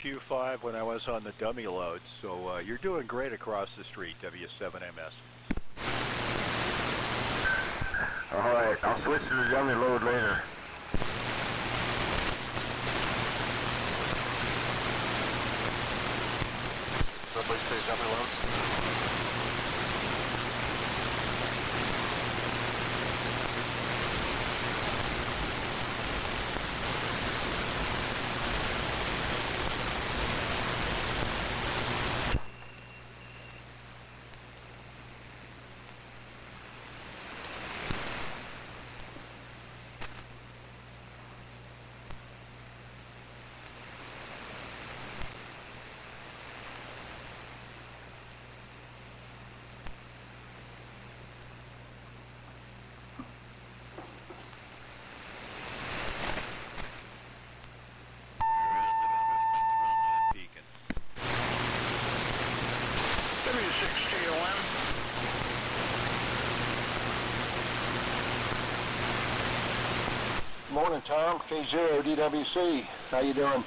Q5 when I was on the dummy load, so you're doing great across the street, W7MS. Alright, I'll switch to the dummy load later. Somebody say dummy load? Morning, Tom. K0 DWC. How you doing? Fine.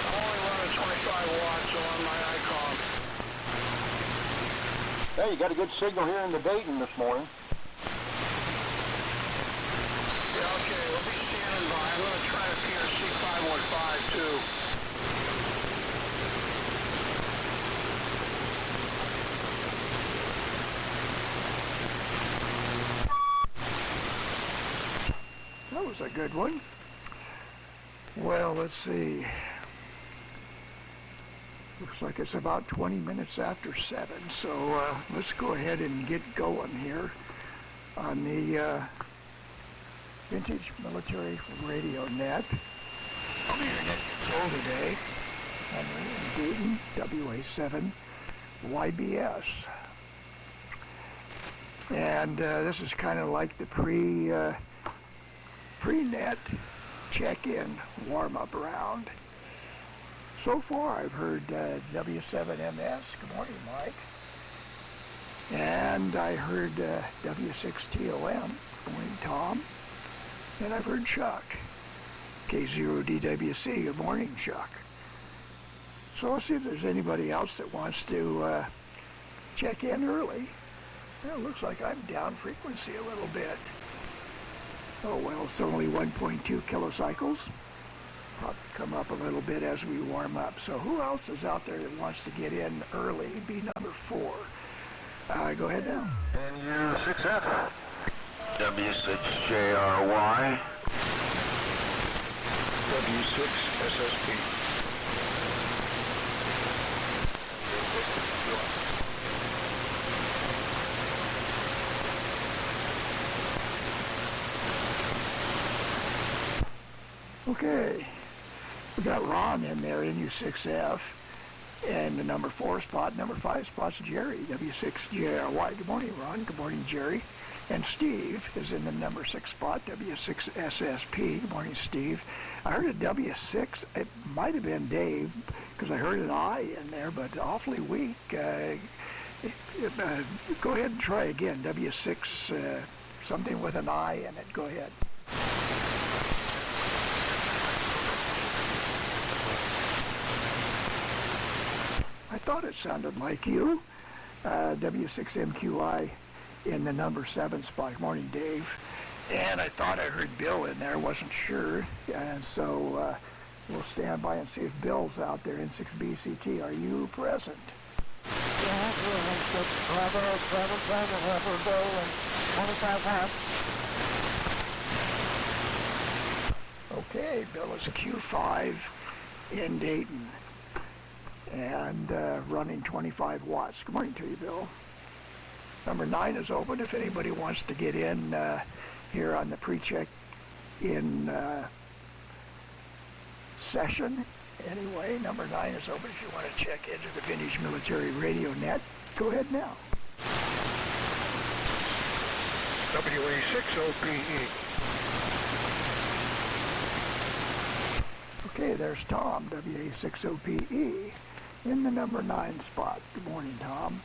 I'm only running 25 watts on my icon. Hey, you got a good signal here in the Dayton this morning. Yeah, okay. We'll be standing by. I'm going to try a PRC 515 too. That was a good one. Well, let's see. Looks like it's about 20 minutes after 7, so let's go ahead and get going here on the Vintage Military Radio Net. I'm your net control today. Henry in Dayton, WA7 YBS. And this is kind of like the pre-net check-in warm-up round. So far I've heard W7MS, good morning Mike, and I heard W6TOM, good morning Tom, and I've heard Chuck, K0DWC, good morning Chuck. So I'll see if there's anybody else that wants to check in early. Well, it looks like I'm down frequency a little bit. Oh well, it's only 1.2 kilocycles. Probably come up a little bit as we warm up. So who else is out there that wants to get in early? Be number 4. Go ahead now. NU6F. W6JRY. W6SSP. Okay, we got Ron in there, NU6F, and the number 4 spot, number 5 spot's Jerry, W6JRY. Good morning, Ron. Good morning, Jerry. And Steve is in the number 6 spot, W6SSP. Good morning, Steve. I heard a W6, it might have been Dave, because I heard an I in there, but awfully weak. Go ahead and try again, W6, something with an I in it. Go ahead. I thought it sounded like you. W6MQI in the number 7 spot. Good morning, Dave. And I thought I heard Bill in there, wasn't sure. And so we'll stand by and see if Bill's out there in 6BCT. Are you present? Yeah, Bravo, Bill, and 25 half. Okay, Bill is Q5 in Dayton. And running 25 watts. Good morning to you, Bill. Number 9 is open if anybody wants to get in here on the pre-check-in session. Anyway, number 9 is open if you want to check into the Vintage Military Radio Net. Go ahead now. WA6OPE. Okay, there's Tom, WA6OPE, in the number 9 spot. Good morning, Tom.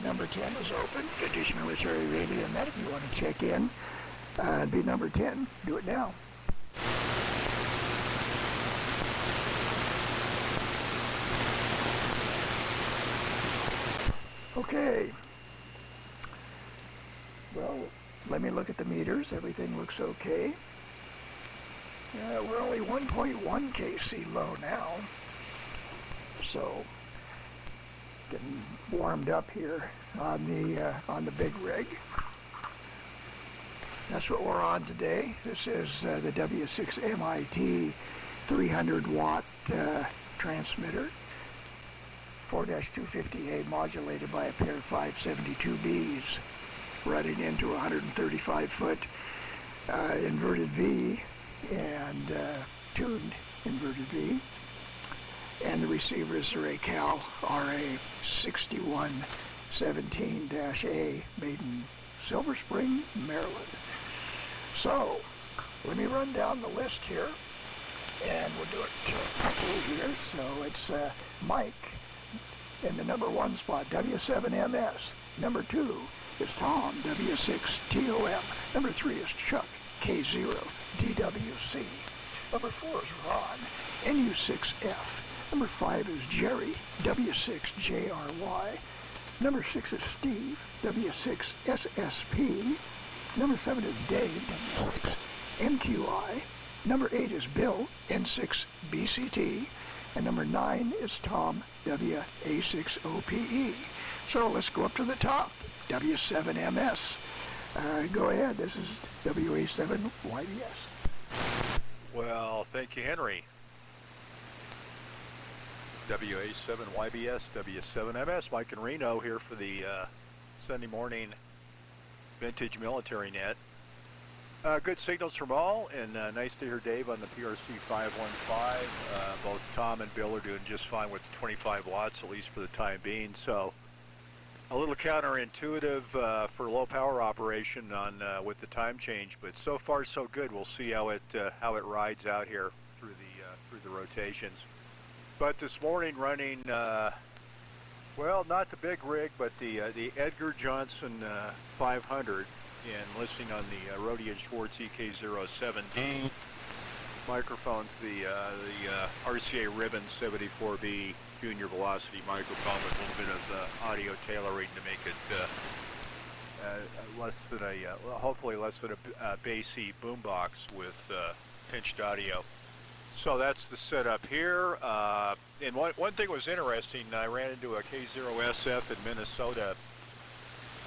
Number 10 is open, Vintage Military Radio Net. If you want to check in, be number 10. Do it now. Okay. Well, let me look at the meters. Everything looks okay. We're only 1.1 kc low now. So, getting warmed up here on the big rig. That's what we're on today. This is the W6MIT 300 watt transmitter, 4-250A modulated by a pair of 572Bs, running into 135 foot inverted V and tuned inverted V. And the receiver is the Reeeenooo RA6117-A, made in Silver Spring, Maryland. So, let me run down the list here, and we'll do it quickly here. So it's Mike in the number 1 spot, W7MS. Number 2 is Tom, W6TOM. Number 3 is Chuck, K0DWC. Number 4 is Ron, NU6F. Number 5 is Jerry, W6JRY. Number 6 is Steve, W6SSP. Number 7 is Dave, W6MQI. Number 8 is Bill, N6BCT. And number 9 is Tom, WA6OPE. So let's go up to the top, W7MS. Go ahead, this is WA7YBS. Well, thank you, Henry. WA7YBS, W7MS, Mike and Reeeenooo here for the Sunday morning Vintage Military Net. Good signals from all, and nice to hear Dave on the PRC 515. Both Tom and Bill are doing just fine with 25 watts, at least for the time being. So a little counterintuitive for low power operation on with the time change, but so far so good. We'll see how it rides out here through the rotations. But this morning running, well, not the big rig, but the Edgar Johnson 500, and listening on the Rodian Schwartz EK07D microphones, the RCA Ribbon 74B Junior Velocity microphone with a little bit of audio tailoring to make it hopefully less than a bassy boombox with pinched audio. So that's the setup here. And one thing was interesting. I ran into a K0SF in Minnesota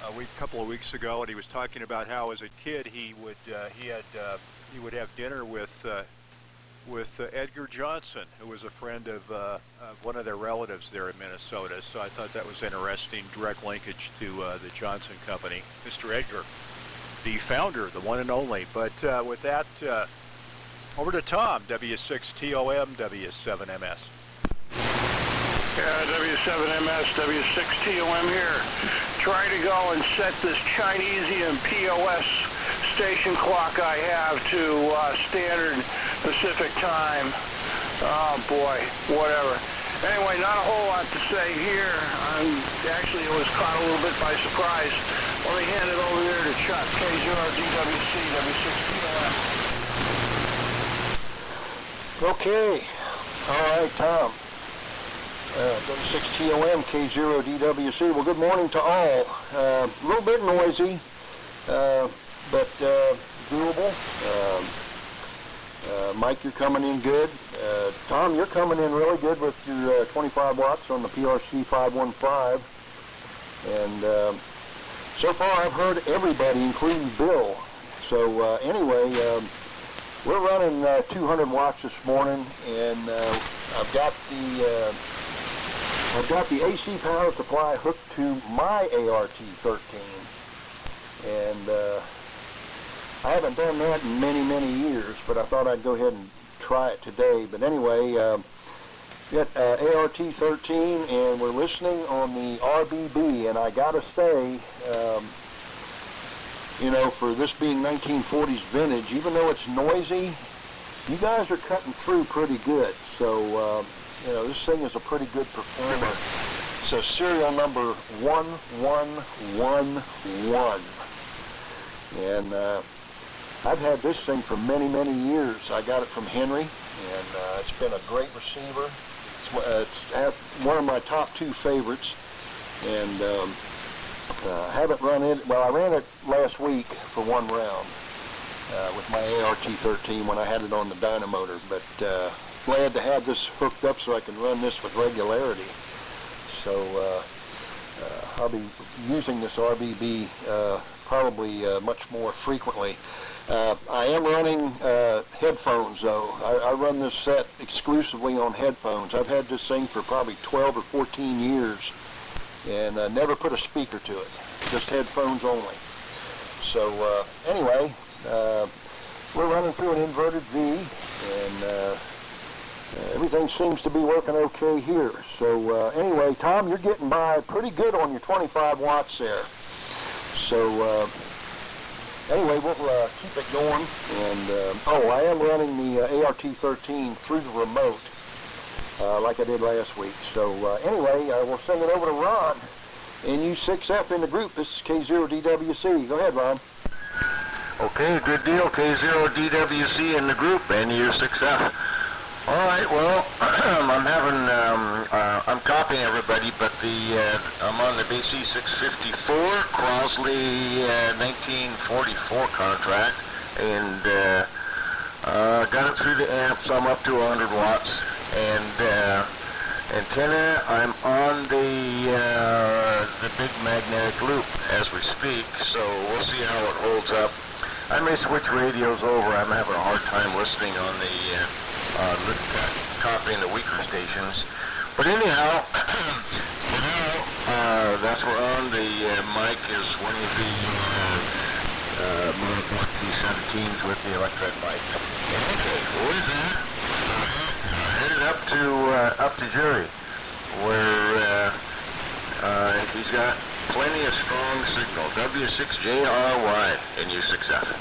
a couple of weeks ago, and he was talking about how, as a kid, he would have dinner with Edgar Johnson, who was a friend of one of their relatives there in Minnesota. So I thought that was interesting. Direct linkage to the Johnson Company, Mr. Edgar, the founder, the one and only. But with that. Over to Tom, W6TOM, W7MS. Yeah, W7MS, W6TOM here. Trying to go and set this Chinesian POS station clock I have to standard Pacific time. Oh boy, whatever. Anyway, not a whole lot to say here. Actually, it was caught a little bit by surprise. Let me hand it over there to Chuck, K0DWC, W6TOM. Okay, all right, Tom, W6TOM, K0DWC. Well, good morning to all. A little bit noisy, but doable. Mike, you're coming in good. Tom, you're coming in really good with your 25 watts on the PRC 515. And so far I've heard everybody, including Bill. So anyway, we're running 200 watts this morning, and I've got the AC power supply hooked to my ART13, and I haven't done that in many, many years, but I thought I'd go ahead and try it today. But anyway, got ART13, and we're listening on the RBB, and I gotta say, you know, for this being 1940s vintage, even though it's noisy, you guys are cutting through pretty good. So, you know, this thing is a pretty good performer. So serial number 1111. And I've had this thing for many, many years. I got it from Henry, and it's been a great receiver. It's one of my top 2 favorites. and haven't run it. Well, I ran it last week for one round with my ART-13 when I had it on the dynamotor, but glad to have this hooked up so I can run this with regularity. So I'll be using this RBB probably much more frequently. I am running headphones though. I run this set exclusively on headphones. I've had this thing for probably 12 or 14 years and never put a speaker to it, just headphones only. So anyway, we're running through an inverted V, and everything seems to be working okay here. So anyway, Tom, you're getting by pretty good on your 25 watts there. So anyway, we'll keep it going. And oh, I am running the ART-13 through the remote like I did last week. So anyway, we'll send it over to Ron. NU6F in the group. This is K0DWC. Go ahead, Ron. Okay, good deal. K0DWC in the group, NU6F. All right, well, I'm copying everybody, but I'm on the BC 654 Crosley 1944 contract, and got it through the amps. I'm up to 100 watts, and antenna, I'm on the big magnetic loop as we speak, so we'll see how it holds up. I may switch radios over. I'm having a hard time listening on the copying the weaker stations. But anyhow, that's where on the mic is one of the Monoclock C17s with the electric mic. Okay, with that, headed up to Jerry, where he's got plenty of strong signal. W6JRY and U6F.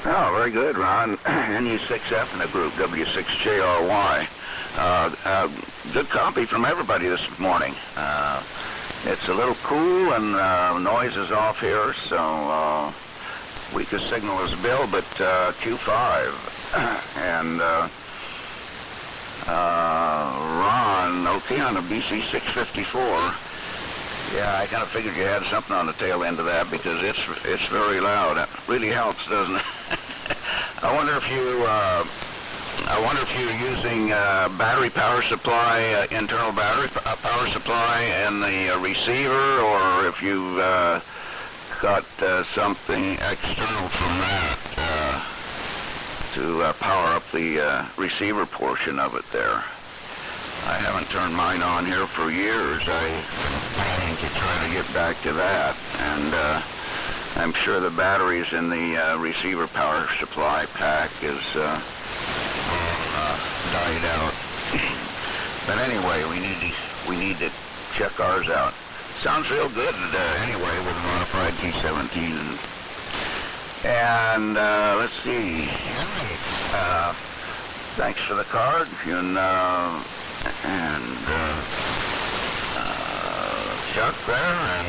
Oh, very good, Ron. NU6F in the group, W6JRY. Good copy from everybody this morning. It's a little cool and noise is off here, so weakest signal is Bill, but Q5. And Ron, okay, on the BC 654. Yeah, I kind of figured you had something on the tail end of that because it's very loud. It really helps, doesn't it? I wonder if you're using battery power supply, internal battery power supply, and the receiver, or if you've got something external from that to power up the receiver portion of it there. I haven't turned mine on here for years. I'm planning to try to get back to that, and I'm sure the batteries in the receiver power supply pack is died out. But anyway, we need to check ours out. Sounds real good anyway with a modified T17. And let's see. Thanks for the card. And Chuck there, and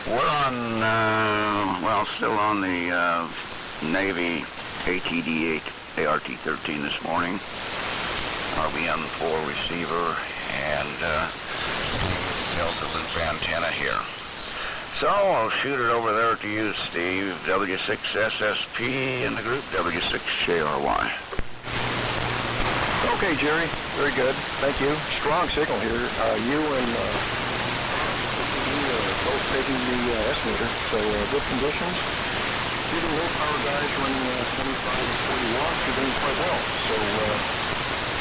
we're on, well, still on the Navy ATD-8 ART-13 this morning. RBN4 receiver and Delta loop antenna here. So I'll shoot it over there to you, Steve. W6SSP in the group, W6JRY. Okay, Jerry. Very good. Thank you. Strong signal here. You and both taking the estimator. So good conditions. Even low power guys running 75 and 40 watts are doing quite well. So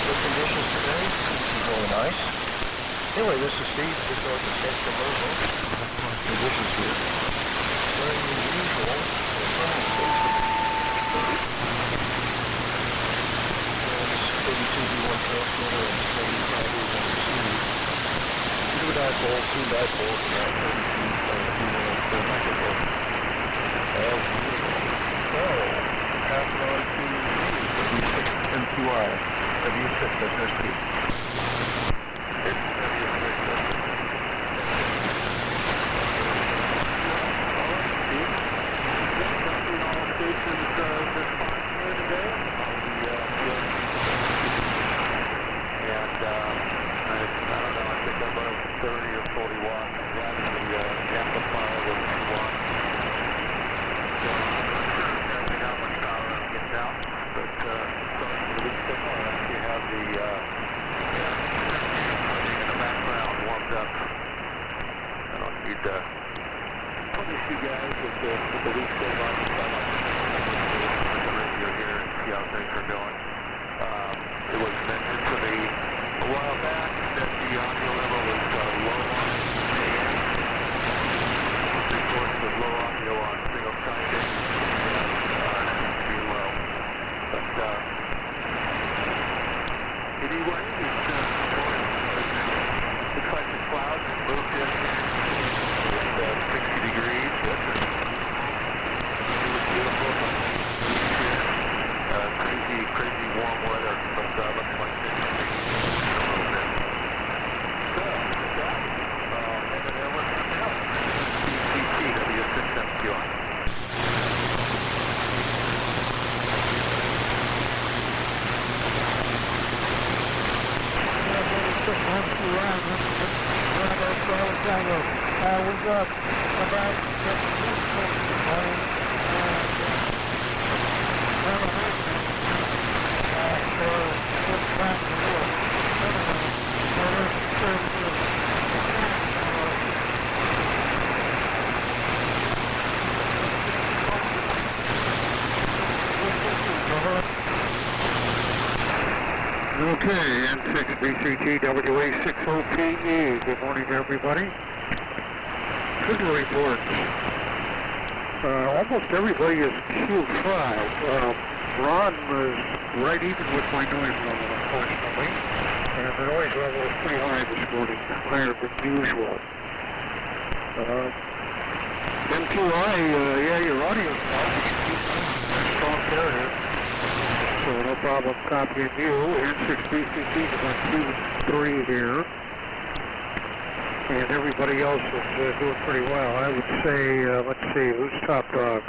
good conditions today. This is really nice. Anyway, this is Steve. Just like the central logo. Conditions here. Very unusual. V1 transmitter and 75 is on receive. Two dipoles, and that 30 feet V1 microphone. As usual. So, pass it on to W6MQI, W6SSP. looks like it's a little bit. Good. Maybe there was something else. BCTW6FQI. We've got about N6BCTWA60PE. Good morning, everybody. Signal reports. Almost everybody is Q5. Ron was right even with my noise level, unfortunately. And the noise level is pretty high this morning, higher than usual. MQI, yeah, your audio is strong area. So no problem copying you. N6BCT is on 2-3 here. And everybody else is doing pretty well. I would say, let's see, who's top dog?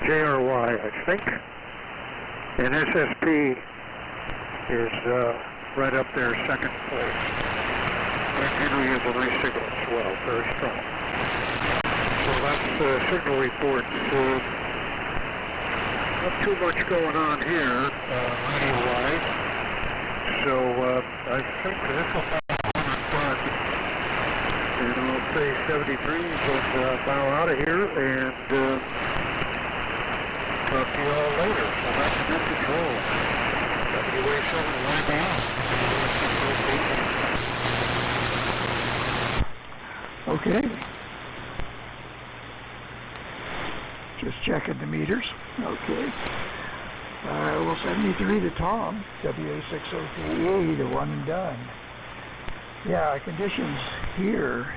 JRY, I think. And SSP is right up there, second place. And Henry has a nice signal as well, very strong. So that's signal reports. Not too much going on here, radio-wise. So I think this will and I'll say 73 will bow out of here and talk to you all later. So that's good control. WA7 Okay. Just checking the meters. Okay. Well, 73 to Tom, WA603A to one and done. Yeah, conditions here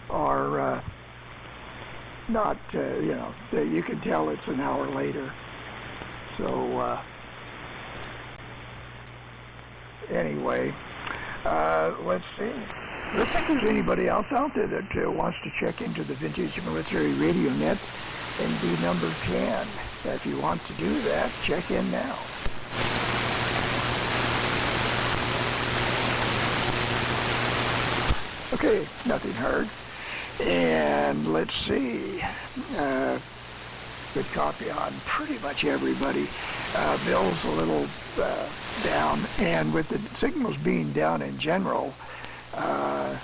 are not, you know, you can tell it's an hour later. So, anyway, let's see. I don't think there's anybody else out there that wants to check into the Vintage Military Radio Net and be number 10. If you want to do that, check in now. Okay, nothing heard. And let's see. Good copy on pretty much everybody. Bill's a little down, and with the signals being down in general, the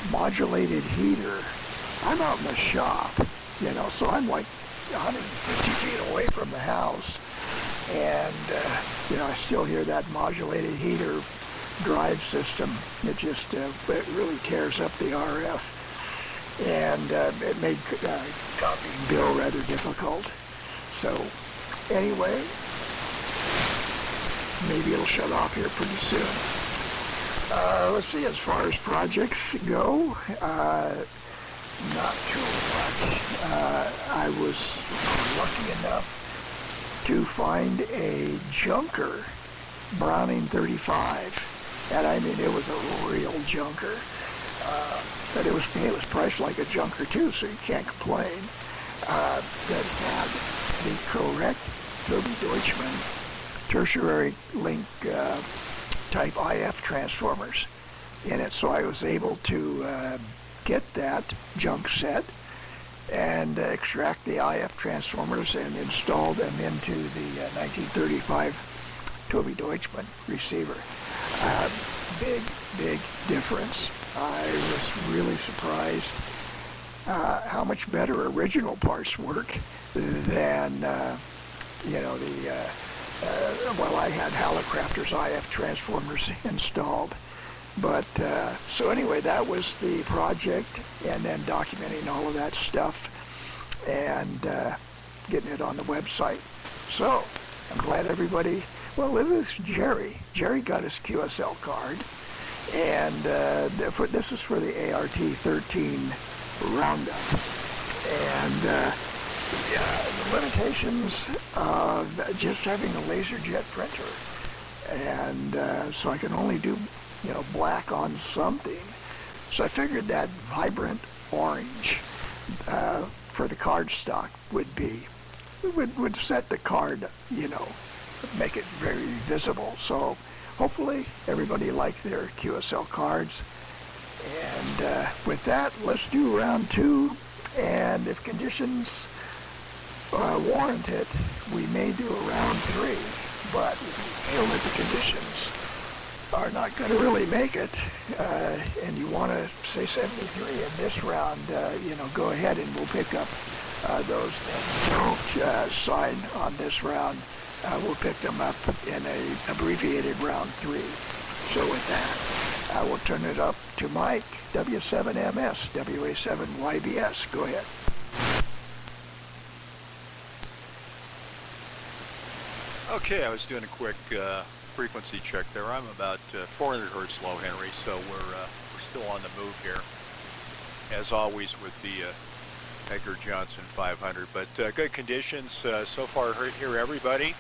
modulated heater, I'm out in the shop, you know, so I'm like 150 feet away from the house, and you know, I still hear that modulated heater drive system. It just it really tears up the RF, and it made copying Bill rather difficult. So anyway, maybe it'll shut off here pretty soon. Let's see, as far as projects go, not too much. I was lucky enough to find a junker Browning 35, and I mean, it was a real junker. But it was priced like a junker too, so you can't complain. That had the correct Toby Deutschmann tertiary link type IF transformers in it, so I was able to get that junk set and extract the IF transformers and install them into the 1935 Toby Deutschmann receiver. Big difference. I was really surprised how much better original parts work than you know, the well, I had Hallicrafter's IF transformers installed. But so anyway, that was the project, and then documenting all of that stuff and getting it on the website. So I'm glad everybody. Well, this is Jerry. Jerry got his QSL card, and this is for the ART 13 roundup. And the limitations of just having a LaserJet printer, and so I can only do, black on something. So I figured that vibrant orange for the cardstock would set the card, make it very visible. So hopefully everybody liked their QSL cards. And with that, let's do round 2. And if conditions warrant it, we may do a round 3. But if you feel that the conditions are not going to really make it, and you want to say 73 in this round, go ahead and we'll pick up those things. Don't sign on this round. We'll pick them up in a abbreviated round 3. So with that, I will turn it up to Mike, W7MS, WA7YBS. Go ahead. Okay, I was doing a quick frequency check there. I'm about 400 hertz low Henry, so we're still on the move here, as always with the Edgar Johnson 500. But good conditions so far here, everybody.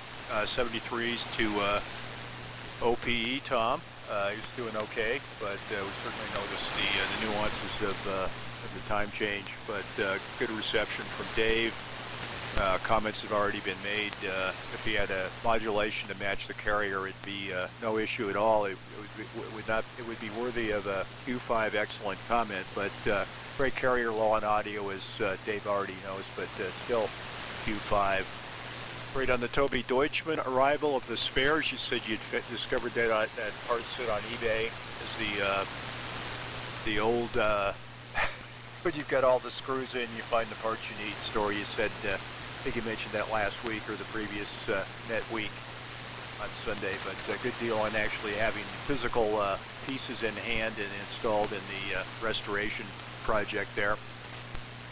73s to OPE Tom. He's doing okay, but we certainly noticed the nuances of the time change. But good reception from Dave. Comments have already been made. If he had a modulation to match the carrier, it'd be no issue at all. It would be worthy of a Q5 excellent comment. But great carrier, low on audio, as Dave already knows. But still Q5. Right on the Toby Deutschmann arrival of the spares. You said you'd discovered that part sit on eBay. Is the old when you've got all the screws in, you find the parts you need story. You said, I think you mentioned that last week or the previous net week on Sunday, but a good deal on actually having physical pieces in hand and installed in the restoration project there.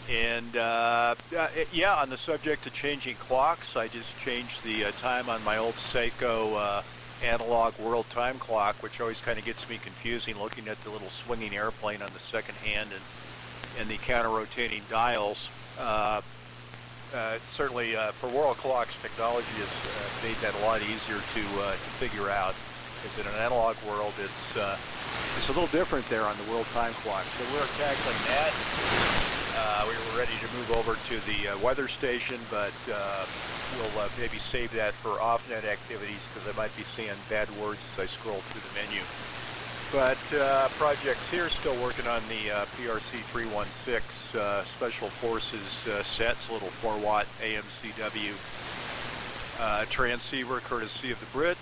And yeah, on the subject of changing clocks, I just changed the time on my old Seiko analog world time clock, which always kind of gets me confusing looking at the little swinging airplane on the second hand and the counter-rotating dials. Certainly for world clocks, technology has made that a lot easier to figure out. Because in an analog world, it's a little different there on the world time clock. So we're tackling that. We were ready to move over to the weather station, but we'll maybe save that for off-net activities because I might be seeing bad words as I scroll through the menu. But projects here, still working on the PRC 316 Special Forces sets, little 4-watt AMCW transceiver courtesy of the Brits,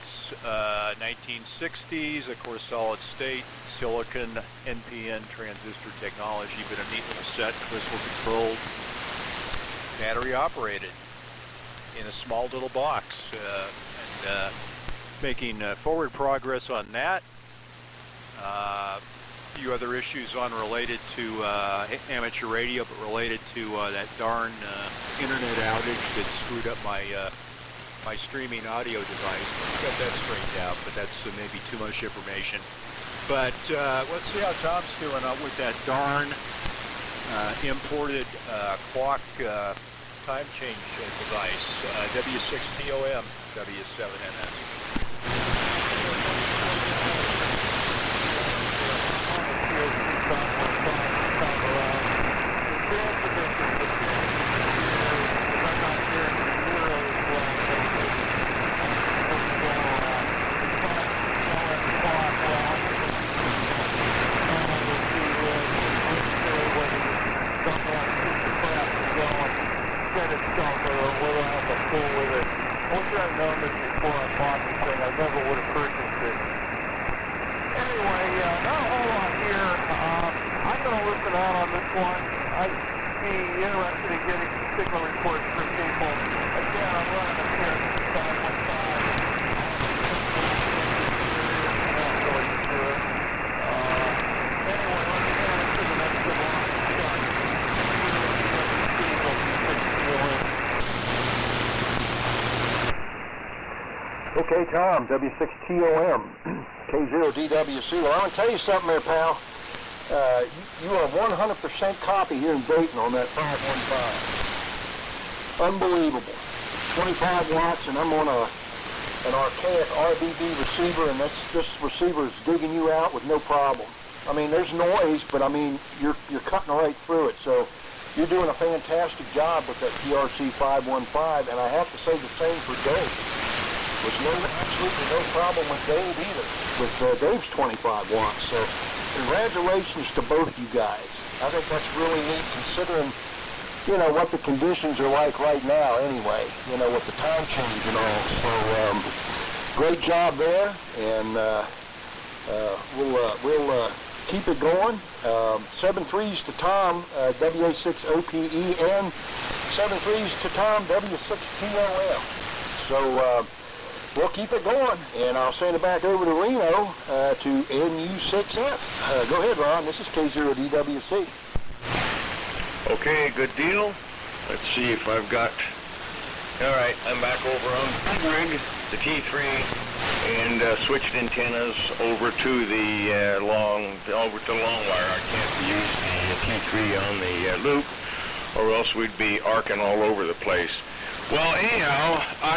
1960s, of course, solid state, silicon, NPN transistor technology, but a neat little set, crystal controlled, battery operated in a small little box, and making forward progress on that. A few other issues unrelated to amateur radio, but related to that darn internet outage that screwed up my my streaming audio device. We got that straightened out, but that's maybe too much information. But let's see how Tom's doing with that darn imported clock time change device, W6TOM, W7NS. Okay, Tom, W6TOM, K0DWC. Well, I'm going to tell you something there, pal. You are 100% copy here in Dayton on that 515. unbelievable. 25 watts, and I'm on an archaic RBB receiver, and this receiver is digging you out with no problem. I mean, there's noise, but I mean, you're cutting right through it. So you're doing a fantastic job with that PRC 515, and I have to say the same for Dave. There's absolutely no problem with Dave either, with Dave's 25 watts. So congratulations to both you guys. I think that's really neat considering, you know, what the conditions are like right now anyway, you know, with the time change and all. So great job there, and we'll keep it going. 7-3s to Tom, WA6OPE, and 7-3s to Tom, W6TOM. So we'll keep it going, and I'll send it back over to Reno to NU6F. Go ahead, Ron. This is K0DWC. Okay, good deal. Let's see if I've got... All right, I'm back over on the big rig, the T3, and switched antennas over to the long wire. I can't use the T3 on the loop, or else we'd be arcing all over the place. Well, anyhow, I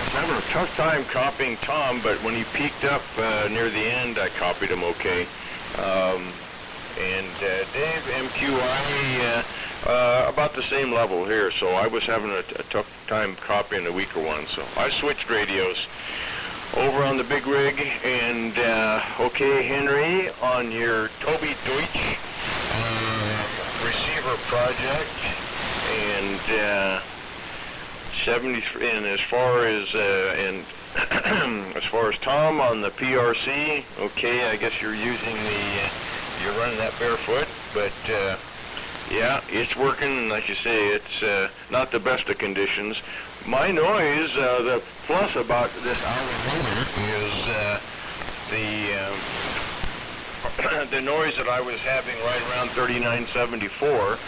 was having a tough time copying Tom, but when he peaked up near the end, I copied him okay. And Dave, MQI, about the same level here, so I was having a tough time copying the weaker one, so I switched radios over on the big rig, and okay, Henry, on your Toby Deutsch receiver project, and 73, and as far as as far as Tom on the PRC, okay, I guess you're using you're running that barefoot, but yeah, it's working, and like you say, it's not the best of conditions. My noise, the plus about this hour later is the noise that I was having right around 3974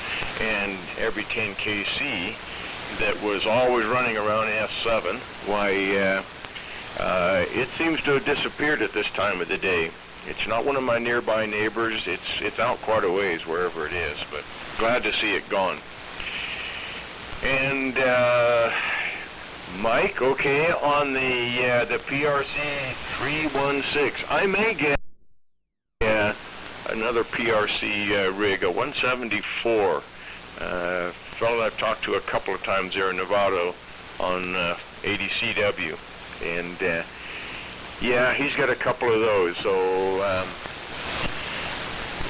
and every 10 kc that was always running around S7. Why, it seems to have disappeared at this time of the day. It's not one of my nearby neighbors. It's out quite a ways wherever it is, but glad to see it gone. And Mike, okay, on the PRC 316, I may get another PRC rig, a 174. Fellow I've talked to a couple of times there in Nevada on 80CW, and yeah, he's got a couple of those, so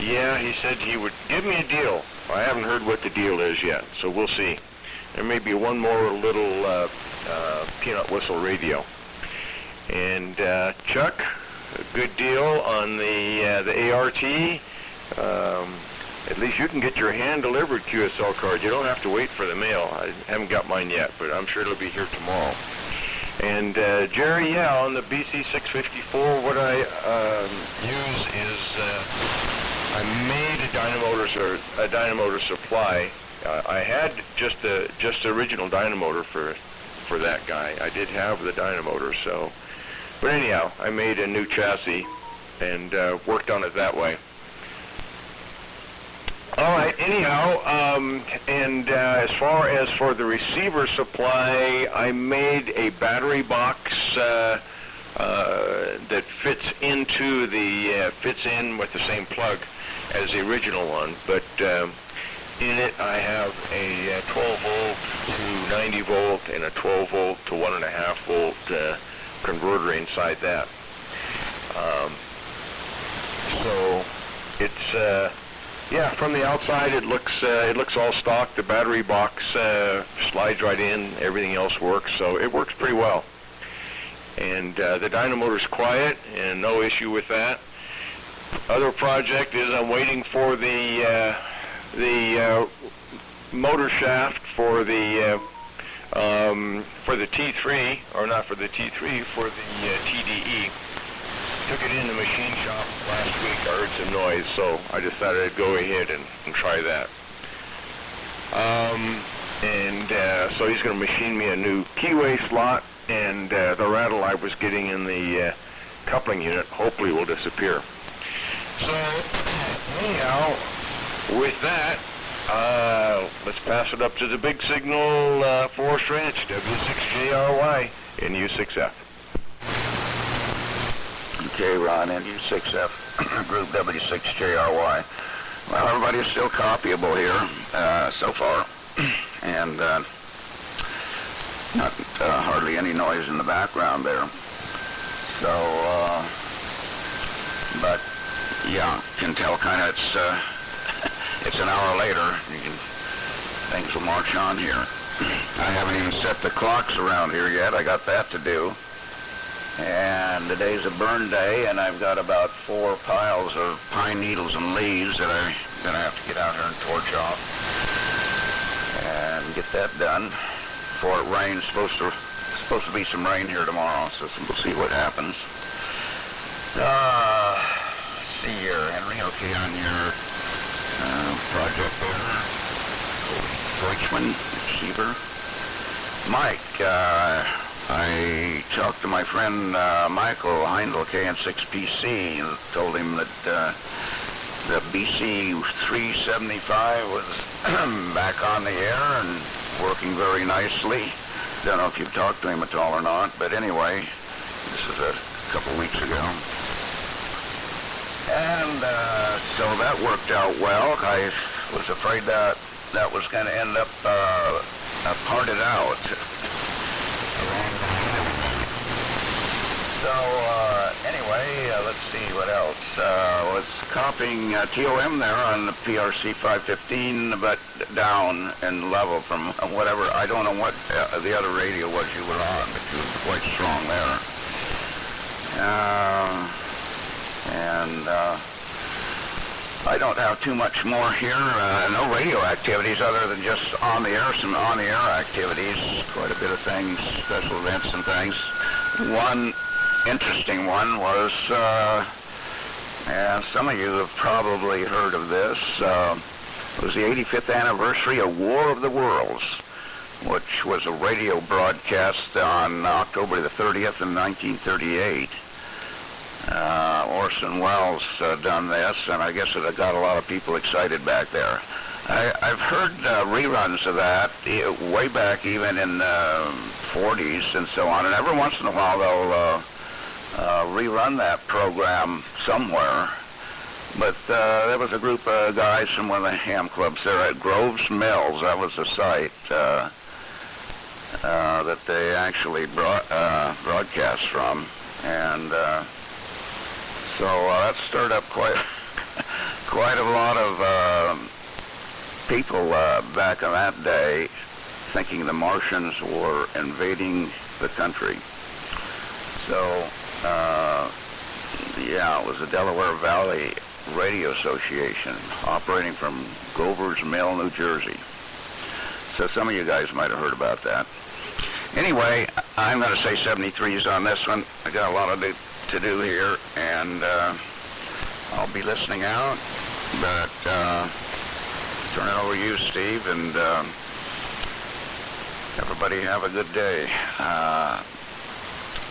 yeah, he said he would give me a deal. I haven't heard what the deal is yet, so we'll see. There may be one more little peanut whistle radio. And Chuck, a good deal on the ART. At least you can get your hand-delivered QSL card. You don't have to wait for the mail. I haven't got mine yet, but I'm sure it'll be here tomorrow. And Jerry, yeah, on the BC654, what I use is I made a dynamotor supply. I had just the original dynamotor for that guy. I did have the dynamotor, so. But anyhow, I made a new chassis and worked on it that way. All right, anyhow, and as far as for the receiver supply, I made a battery box that fits in with the same plug as the original one, but in it I have a 12 volt to 90 volt and a 12 volt to 1.5 volt converter inside that. So it's yeah, from the outside it looks all stock. The battery box slides right in. Everything else works, so it works pretty well. And the dynamotor's quiet, and no issue with that. Other project is I'm waiting for the motor shaft for the T3, or not for the T3, for the TDE. Took it in the machine shop last week. I heard some noise, so I decided I'd go ahead and try that. So he's going to machine me a new keyway slot, and the rattle I was getting in the coupling unit hopefully will disappear. So anyhow, with that, Let's pass it up to the big signal, Forest Ranch, W6JRY, NU6F. Okay, Ron, NU6F, group W6JRY. Well, everybody's still copyable here, so far, and not hardly any noise in the background there. So, but yeah, can tell kind of it's an hour later. Things will march on here. I haven't even set the clocks around here yet. I got that to do. And today's a burn day, and I've got about 4 piles of pine needles and leaves that I'm gonna have to get out here and torch off and get that done before it rains. Supposed to be some rain here tomorrow, so we'll see what happens. See here, Henry. Okay, on your project there, Deutschman receiver. Mike, I talked to my friend Michael Heindel, KN6PC, and told him that the BC 375 was back on the air and working very nicely. Don't know if you've talked to him at all or not, but anyway, this is a couple weeks ago. And so that worked out well. I was afraid that was going to end up parted out. So anyway, let's see what else. Was copying TOM there on the PRC 515, but down in level from whatever. I don't know what the other radio was you were on, but you were quite strong there. And I don't have too much more here. No radio activities other than just on the air, some on the air activities. Quite a bit of things, special events and things. One interesting one was, and some of you have probably heard of this, it was the 85th anniversary of War of the Worlds, which was a radio broadcast on October the 30th in 1938. Orson Welles done this, and I guess it got a lot of people excited back there. I've heard reruns of that way back even in the 40s and so on, and every once in a while they'll rerun that program somewhere. But there was a group of guys from one of the ham clubs there at Groves Mills. That was the site that they actually broadcast from, and so that stirred up quite a lot of people back in that day, thinking the Martians were invading the country. So yeah, it was the Delaware Valley Radio Association, operating from Grover's Mill, New Jersey. So some of you guys might have heard about that. Anyway, I'm going to say 73s on this one. I got a lot to do here, and I'll be listening out, but turn it over to you, Steve, and everybody have a good day.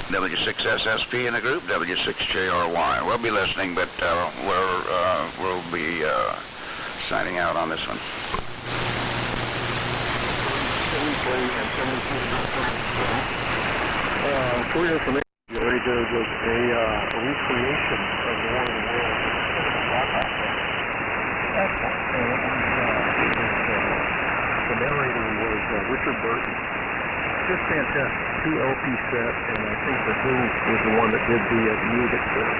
W6SSP in the group, W6JRY. We'll be listening, but we'll be signing out on this one. For your information, there was a recreation of War of the Worlds. Excellent. The narrator was Richard Burton. Just fantastic. 2 LP set, and I think the Who was the one that did the music for it.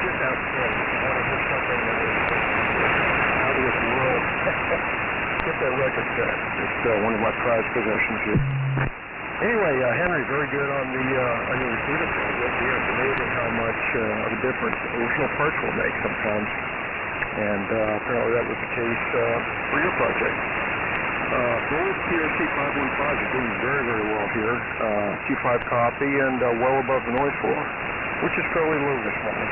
Just outstanding. That was just something that was out of this world. Get that record set. It's one of my prized possessions here. Anyway, Henry, very good on your receiver project. Yeah, it's amazing how much of a difference original parts will make sometimes. And apparently that was the case for your project. Those PRC 515 are doing very, very well here. Q5 copy and well above the noise floor, which is fairly low this morning.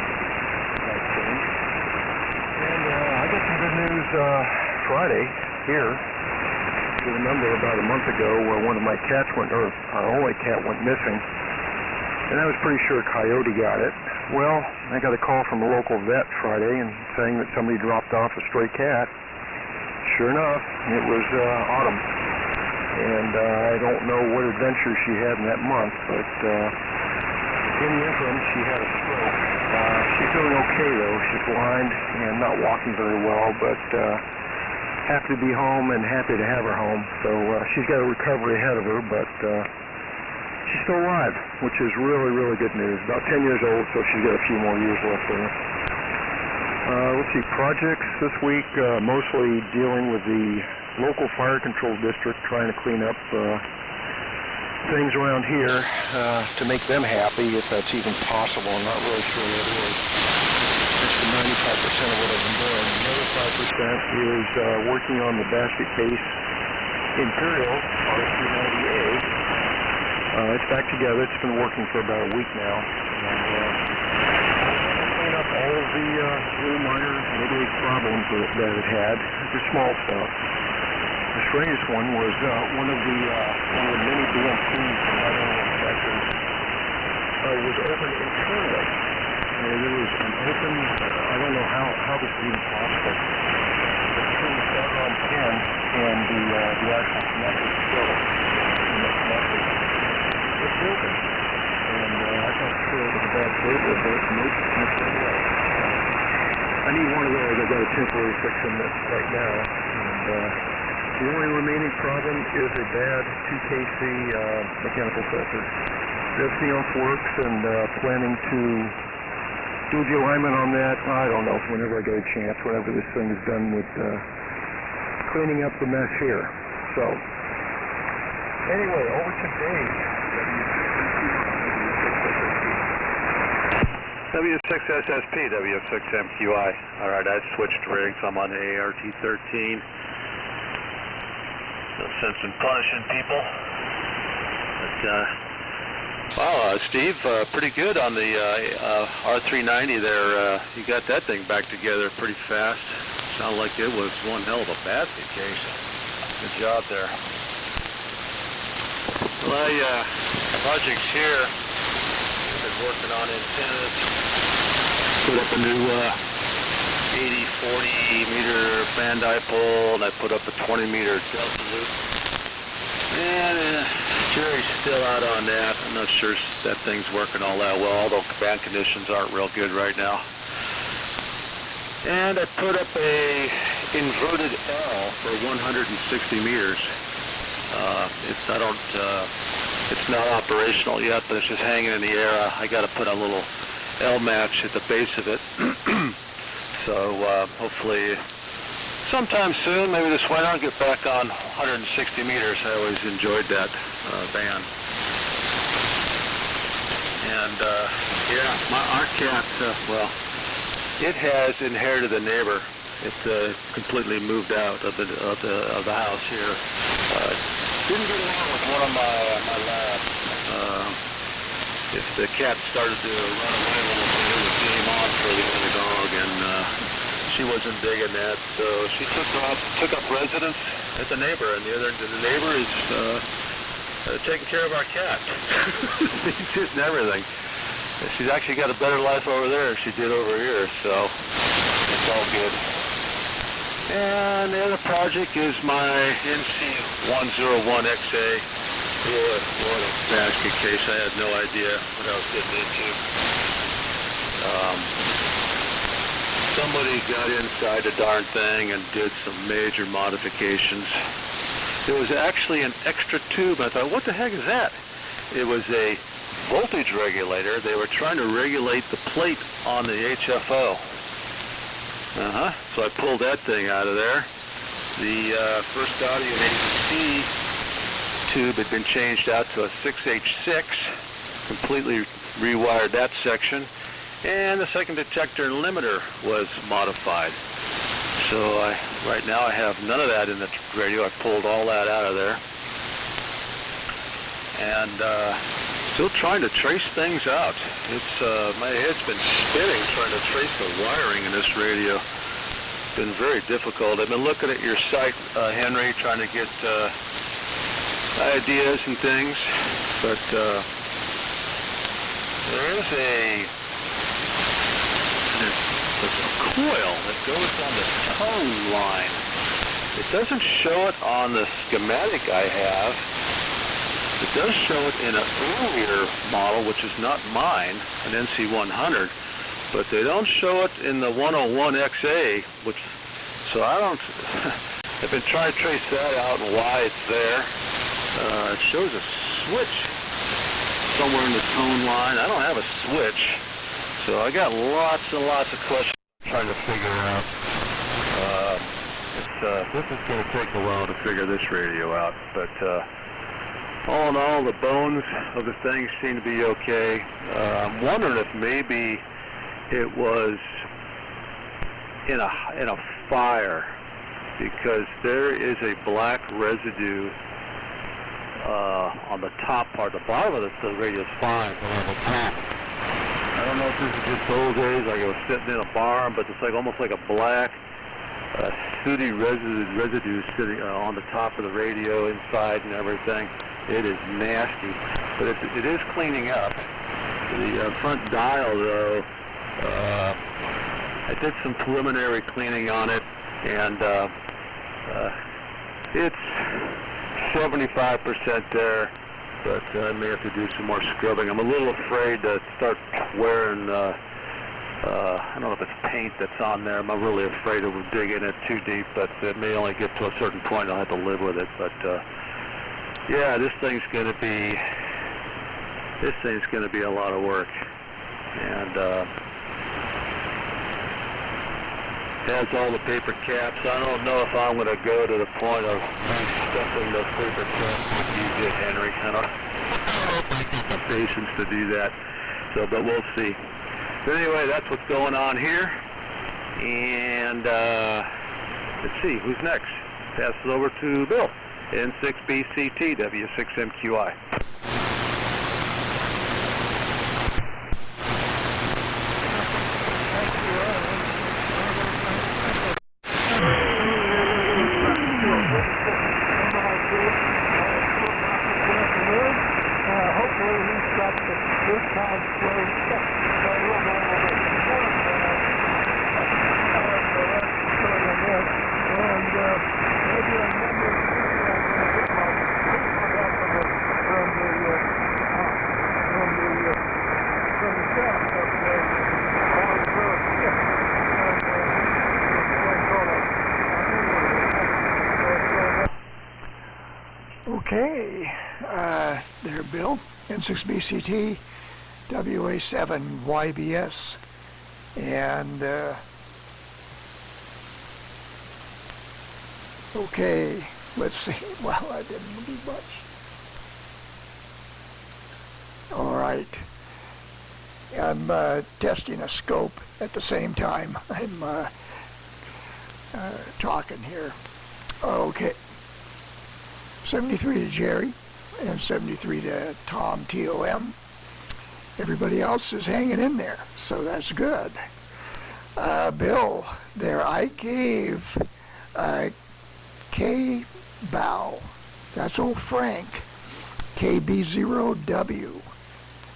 Nice change. And I got some good news Friday here. You remember about a month ago where one of my cats went, or our only cat went missing, and I was pretty sure a coyote got it. Well, I got a call from a local vet Friday and saying that somebody dropped off a stray cat. sure enough, it was autumn. And I don't know what adventure she had in that month, but in the interim, she had a stroke. She's doing okay, though. She's blind and not walking very well, but happy to be home and happy to have her home. So she's got a recovery ahead of her, but she's still alive, which is really, really good news. About 10 years old, so she's got a few more years left in her. Let's see, projects this week, mostly dealing with the local fire control district, trying to clean up things around here to make them happy, if that's even possible. I'm not really sure that it is. That's the 95% of what I've been doing. The other 5% is working on the basket case Imperial R390A. It's back together. It's been working for about a week now. And clean up all of the little minor nitty problems that it had. The small stuff. The strangest one was one of the mini BMPs from my own inspectors was open internally. And there was an open, I don't know how this is even possible, but between the doggone pin and the actual connector still in the connector, it's open. And I thought sure it was a bad cable, but nope, it's away. I need one of those. I've got a temporary fix in it right now. And the only remaining problem is a bad 2KC mechanical filter. Everything else works, and planning to do the alignment on that, I don't know, whenever I get a chance, whenever this thing is done with cleaning up the mess here. So, anyway, over to Dave. W6SSP, W6MQI. All right, I've switched rigs. I'm on the ART-13. Since been punishing people. But, wow, Steve, pretty good on the R390 there. You got that thing back together pretty fast. Sounded like it was one hell of a basket case. Good job there. Well, projects here. I've been working on antennas. Put up a new 80-40 meter band dipole, and I put up a 20 meter delta loop. And jury's still out on that. I'm not sure that thing's working all that well, although band conditions aren't real good right now. And I put up a inverted L for 160 meters. It's not operational yet, but it's just hanging in the air. I got to put a little L match at the base of it. So hopefully sometime soon, maybe this winter, I'll get back on 160 meters. I always enjoyed that band. And yeah, our cat, well, it has inherited a neighbor. It completely moved out of the house here. Didn't get along with one of my labs. If the cat started to run away a little bit, it was game on for the other dog, and she wasn't digging that, so she took up residence at the neighbor, and the neighbor is taking care of our cat. She's and everything. She's actually got a better life over there than she did over here, so it's all good. And the other project is my NC101XA. What a basket case. I had no idea what I was getting into. Somebody got inside the darn thing and did some major modifications. There was actually an extra tube. I thought, what the heck is that? It was a voltage regulator. They were trying to regulate the plate on the HFO. So I pulled that thing out of there. The first audio AC tube had been changed out to a 6H6, completely rewired that section, and the second detector limiter was modified. So right now I have none of that in the radio. I pulled all that out of there. And still trying to trace things out. My head's been spinning trying to trace the wiring in this radio. It's been very difficult. I've been looking at your site, Henry, trying to get ideas and things, but there is a coil that goes on the tone line It doesn't show it on the schematic I have. It does show it in an earlier model, which is not mine, an NC100, but they don't show it in the 101XA, which, so I don't, I've been trying to trace that out and why it's there. It shows a switch somewhere in the tone line. I don't have a switch, so I got lots and lots of questions I'm trying to figure out. This is going to take a while to figure this radio out, but all in all, the bones of the thing seem to be okay. I'm wondering if maybe it was in a fire, because there is a black residue on the top part. The bottom of the radio is fine, but on the top, I don't know if this is just old days, like it was sitting in a barn, but it's like almost like a black sooty residue sitting on the top of the radio, inside and everything. It is nasty, but it is cleaning up. The front dial, though, I did some preliminary cleaning on it, and it's 75% there, but I may have to do some more scrubbing. I'm a little afraid to start wearing, I don't know if it's paint that's on there. I'm not really afraid of digging it too deep, but it may only get to a certain point. I'll have to live with it, but yeah, this thing's going to be a lot of work, and has all the paper caps. I don't know if I'm going to go to the point of stuffing those paper caps like you did, Henry. I don't know if I got the patience to do that, so, but we'll see. But anyway, that's what's going on here, and let's see, who's next? Pass it over to Bill. N6BCT, W6MQI. Hopefully he's got this time closed up. Okay, there, Bill, N6BCT, WA7YBS, and okay, let's see. Well, I didn't do much. All right, I'm testing a scope at the same time I'm talking here. Okay. 73 to Jerry and 73 to Tom, TOM. Everybody else is hanging in there, so that's good. Bill, there, I gave K-Bow, that's old Frank, KB0W,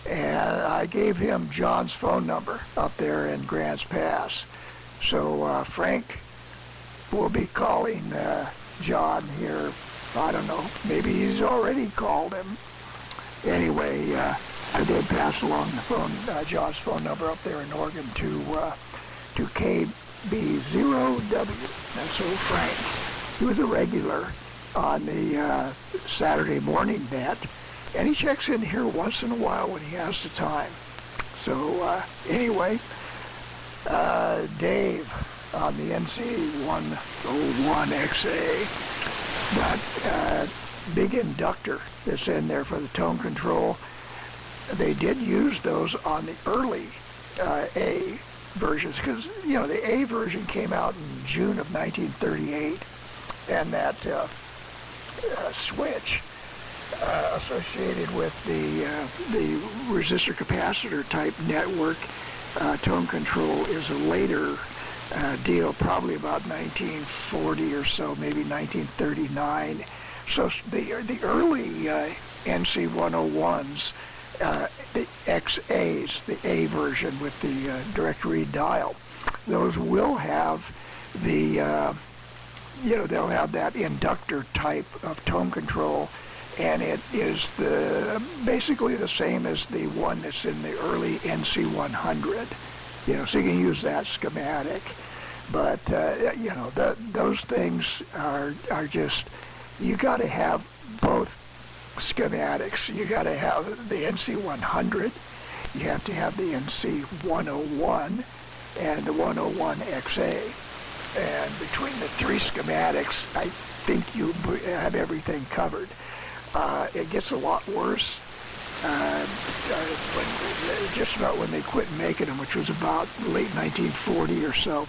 and I gave him John's phone number up there in Grants Pass. So Frank will be calling John here. I don't know, maybe he's already called him. Anyway, I did pass along the phone, John's phone number up there in Oregon to KB0W. That's old Frank. He was a regular on the Saturday morning net, and he checks in here once in a while when he has the time. So anyway, Dave on the NC101XA. That big inductor that's in there for the tone control, they did use those on the early A versions, because, you know, the A version came out in June of 1938, and that switch associated with the resistor capacitor type network tone control is a later deal, probably about 1940 or so, maybe 1939. So the early NC101s, the XAs, the A version with the direct read dial, those will have the you know, they'll have that inductor type of tone control, and it is basically the same as the one that's in the early NC100. You know, so you can use that schematic. But you know, those things are just, you got to have both schematics. You got to have the NC100. You have to have the NC101 and the 101XA. And between the three schematics, I think you have everything covered. It gets a lot worse just about when they quit making them, which was about late 1940 or so.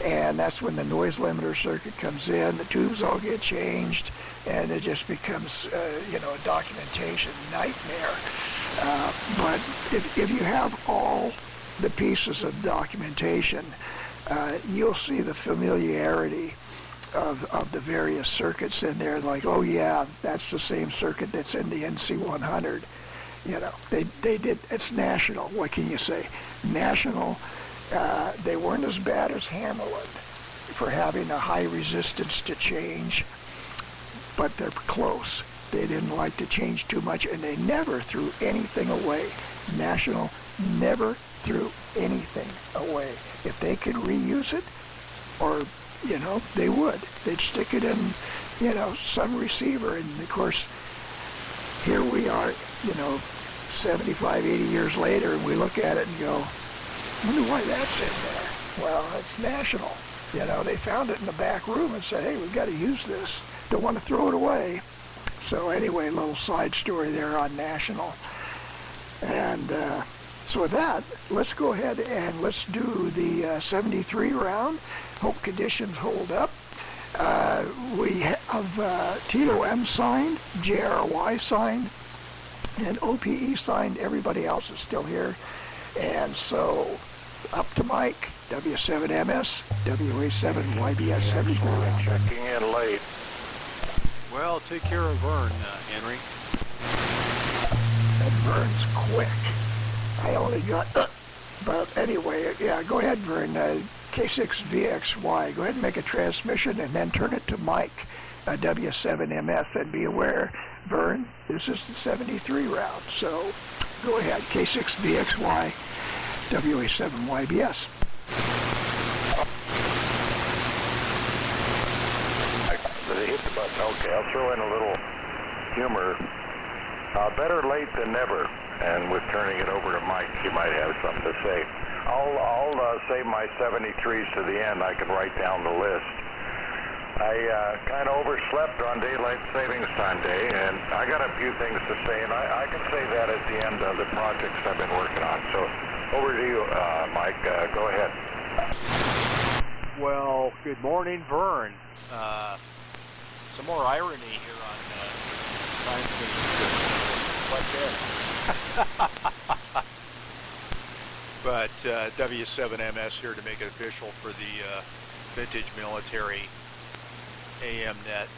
And that's when the noise limiter circuit comes in, the tubes all get changed, and it just becomes, you know, a documentation nightmare. But if you have all the pieces of documentation, you'll see the familiarity of the various circuits in there. Like, oh yeah, that's the same circuit that's in the NC100. You know, they did, it's National. What can you say? National. They weren't as bad as Hamilton for having a high resistance to change, but they're close. They didn't like to change too much, and they never threw anything away. National never threw anything away. If they could reuse it, or, you know, they would. They'd stick it in, you know, some receiver, and of course, here we are, you know, 75, 80 years later, and we look at it and go, I wonder why that's in there. Well, it's National. You know, they found it in the back room and said, hey, we've got to use this. Don't want to throw it away. So anyway, a little side story there on National. And so with that, let's go ahead and let's do the 73 round. Hope conditions hold up. We have TOM signed, JRY signed, and OPE signed. Everybody else is still here. And so, up to Mike, W7MS, WA7YBS 74 round. Checking in late. Well, take care of Vern, Henry. That Vern's quick. I only got, but anyway, yeah, go ahead, Vern. K6VXY, go ahead and make a transmission and then turn it to Mike, W7MS, and be aware, Vern, this is the 73 round. So, go ahead, K6VXY, WA7YBS. They hit the button. Okay, I'll throw in a little humor. Better late than never. And with turning it over to Mike, he might have something to say. I'll save my 73s to the end. I can write down the list. I kind of overslept on daylight savings time day, and I got a few things to say, and I can say that at the end of the projects I've been working on. So over to you, Mike. Go ahead. Well, good morning, Vern. Some more irony here on time But W7MS here to make it official for the Vintage Military AM net.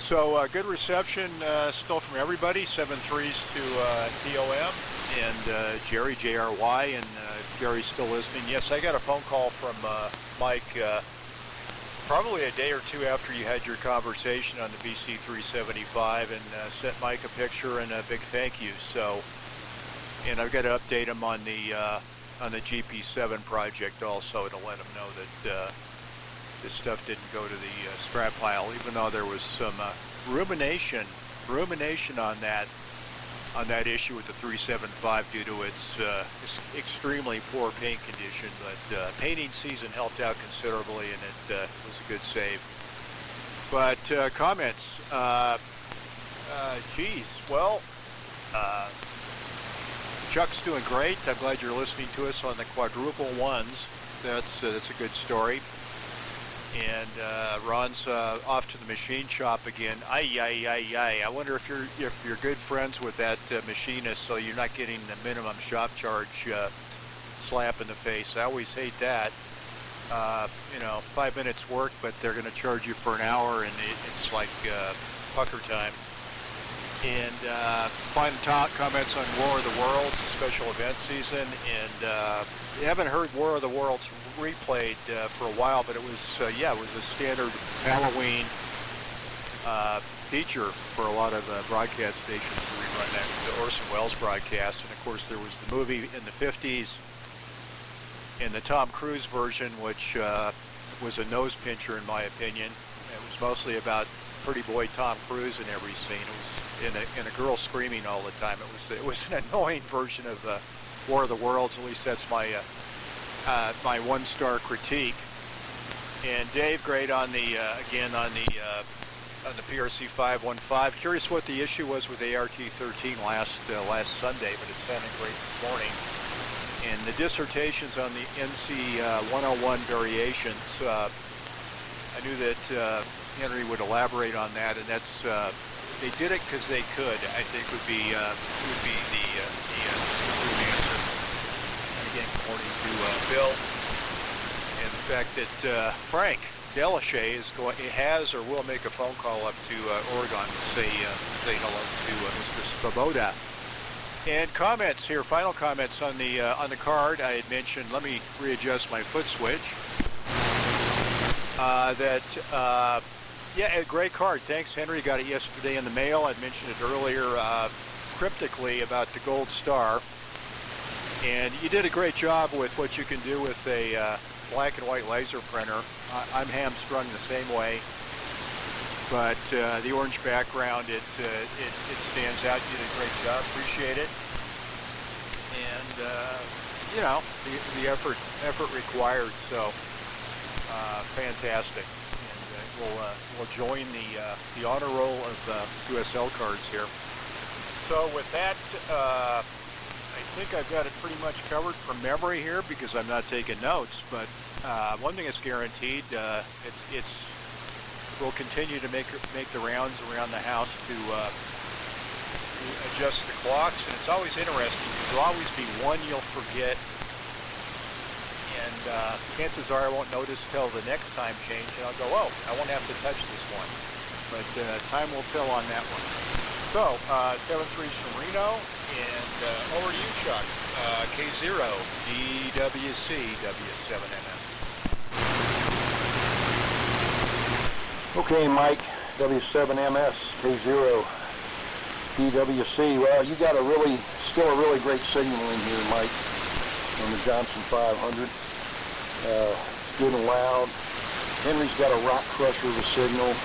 So good reception still from everybody. 7-3s to TOM and Jerry, JRY, and Gary's still listening. Yes, I got a phone call from Mike probably a day or two after you had your conversation on the BC375, and sent Mike a picture and a big thank you. So, and I've got to update him on the GP7 project also to let him know that this stuff didn't go to the scrap pile, even though there was some rumination on that issue with the 375 due to its extremely poor paint condition. But painting season helped out considerably, and it was a good save. But comments, geez, well, Chuck's doing great. I'm glad you're listening to us on the quadruple ones. That's a good story. And Ron's off to the machine shop again. I wonder if you're good friends with that machinist, so you're not getting the minimum shop charge slap in the face. I always hate that. 5 minutes work, but they're going to charge you for an hour, and it's like pucker time. And final comments on War of the Worlds. special event season, and I haven't heard War of the Worlds replayed for a while, but it was it was a standard Halloween feature for a lot of broadcast stations to rerun that, the Orson Welles broadcast. And of course there was the movie in the 50s and the Tom Cruise version, which was a nose pincher in my opinion. It was mostly about pretty boy Tom Cruise in every scene. It was and a girl screaming all the time. It was an annoying version of War of the Worlds. At least that's my my one-star critique. And Dave, great on the again on the PRC 515. Curious what the issue was with ART-13 last Sunday, but it sounded great this morning. And the dissertations on the NC 101 variations. I knew that Henry would elaborate on that, and that's they did it because they could. I think would be the answer. And again, good morning to Bill, and the fact that Frank Delashay has or will make a phone call up to Oregon to say hello to Mr. Svoboda. And comments here, final comments on the card. I had mentioned. Let me readjust my foot switch. Yeah, a great card. Thanks, Henry. Got it yesterday in the mail. I'd mentioned it earlier cryptically about the gold star. And you did a great job with what you can do with a black and white laser printer. I'm hamstrung the same way. But the orange background, it stands out. You did a great job. Appreciate it. And, you know, the effort required. So, fantastic. We'll join the honor roll of QSL cards here. So with that, I think I've got it pretty much covered from memory here because I'm not taking notes. But one thing is guaranteed: we'll continue to make the rounds around the house to adjust the clocks, and it's always interesting. There'll always be one you'll forget. And chances are I won't notice till the next time change, and I'll go, oh, I won't have to touch this one. But time will tell on that one. So, 7-3's from Reno, and over to you, Chuck. K0, DWC, W7MS. Okay, Mike, W7MS, K0, DWC. Well, you got still a really great signal in here, Mike, on the Johnson 500. Good and loud. Henry's got a rock crusher of a signal.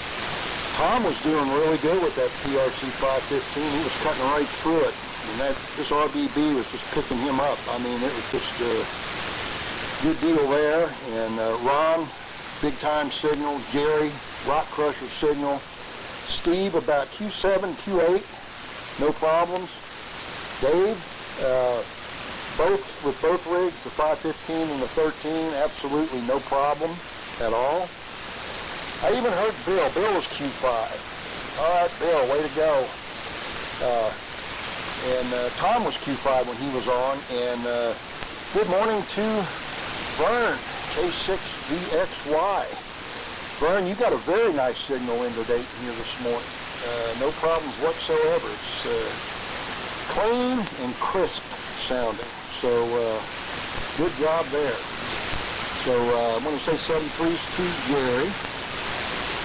Tom was doing really good with that PRC 515. He was cutting right through it. And this RBB was just picking him up. I mean, it was just a good deal there. And Ron, big time signal. Jerry, rock crusher signal. Steve, about Q7, Q8, no problems. Dave, with both rigs, the 515 and the 13, absolutely no problem at all. I even heard Bill. Bill was Q5. All right, Bill, way to go. And Tom was Q5 when he was on. And good morning to Vern, K6VXY. Vern, you got a very nice signal into Dayton here this morning. No problems whatsoever. It's clean and crisp sounding. So, good job there. So, I'm going to say 7-3's to Jerry.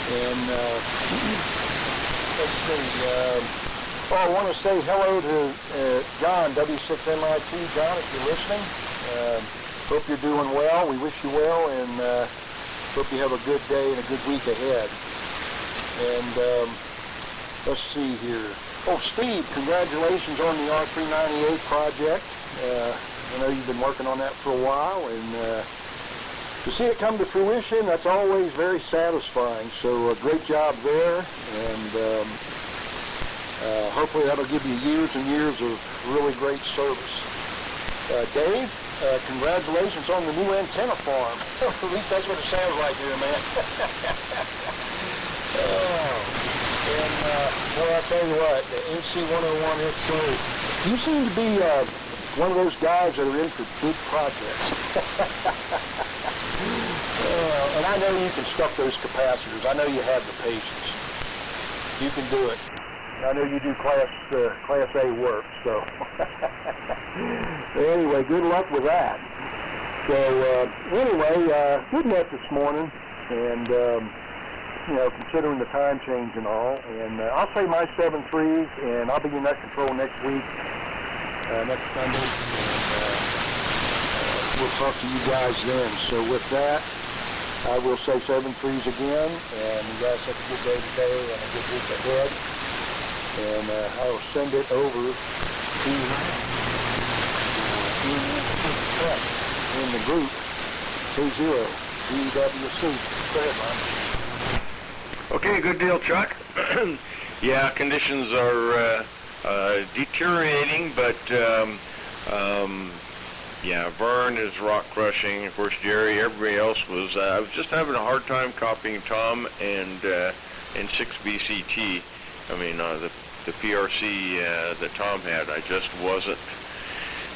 And, let's see. I want to say hello to John, W6MIT. John, if you're listening, hope you're doing well. We wish you well, and hope you have a good day and a good week ahead. And, let's see here. Oh, Steve, congratulations on the R398 project. I know you've been working on that for a while, and to see it come to fruition, that's always very satisfying. So great job there, and hopefully that'll give you years and years of really great service. Dave, congratulations on the new antenna farm. At least that's what it sounds like here, man. And boy, I tell you what, the NC101 XO, you seem to be one of those guys that are in for big projects. And I know you can stuff those capacitors. I know you have the patience. You can do it. I know you do Class A work, so. Anyway, good luck with that. So anyway, good net this morning, and you know, considering the time change and all. And I'll say my 7.3s, and I'll be in net control next week, next Sunday, and we'll talk to you guys then. So with that, I will say 7.3s again, and you guys have a good day today and a good week ahead. And I'll send it over to in the group 20 DWC. Go ahead, Ron. Okay, good deal, Chuck. Yeah, conditions are deteriorating, but yeah, Vern is rock crushing. Of course, Jerry, everybody else was. I was just having a hard time copying Tom and 6BCT. I mean, the PRC that Tom had, I just wasn't.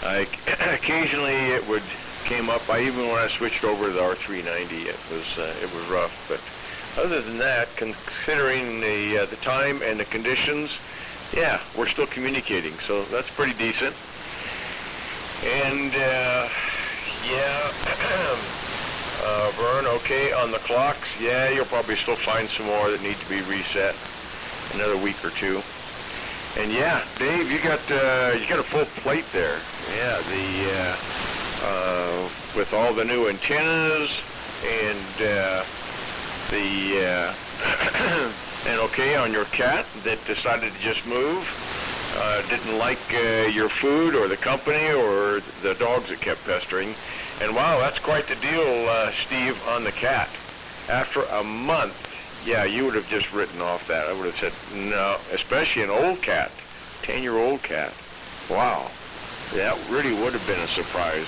Occasionally it would came up. Even when I switched over to the R390, it was rough. But other than that, considering the time and the conditions, yeah, we're still communicating, so that's pretty decent. And yeah, Vern, okay on the clocks. Yeah, you'll probably still find some more that need to be reset. Another week or two. And yeah, Dave, you got a full plate there. Yeah, with all the new antennas and and okay on your cat that decided to just move. Didn't like your food or the company or the dogs that kept pestering. And wow, that's quite the deal, Steve, on the cat. After a month, yeah, you would have just written off that. I would have said, no, especially an old cat, 10-year-old cat. Wow, that really would have been a surprise.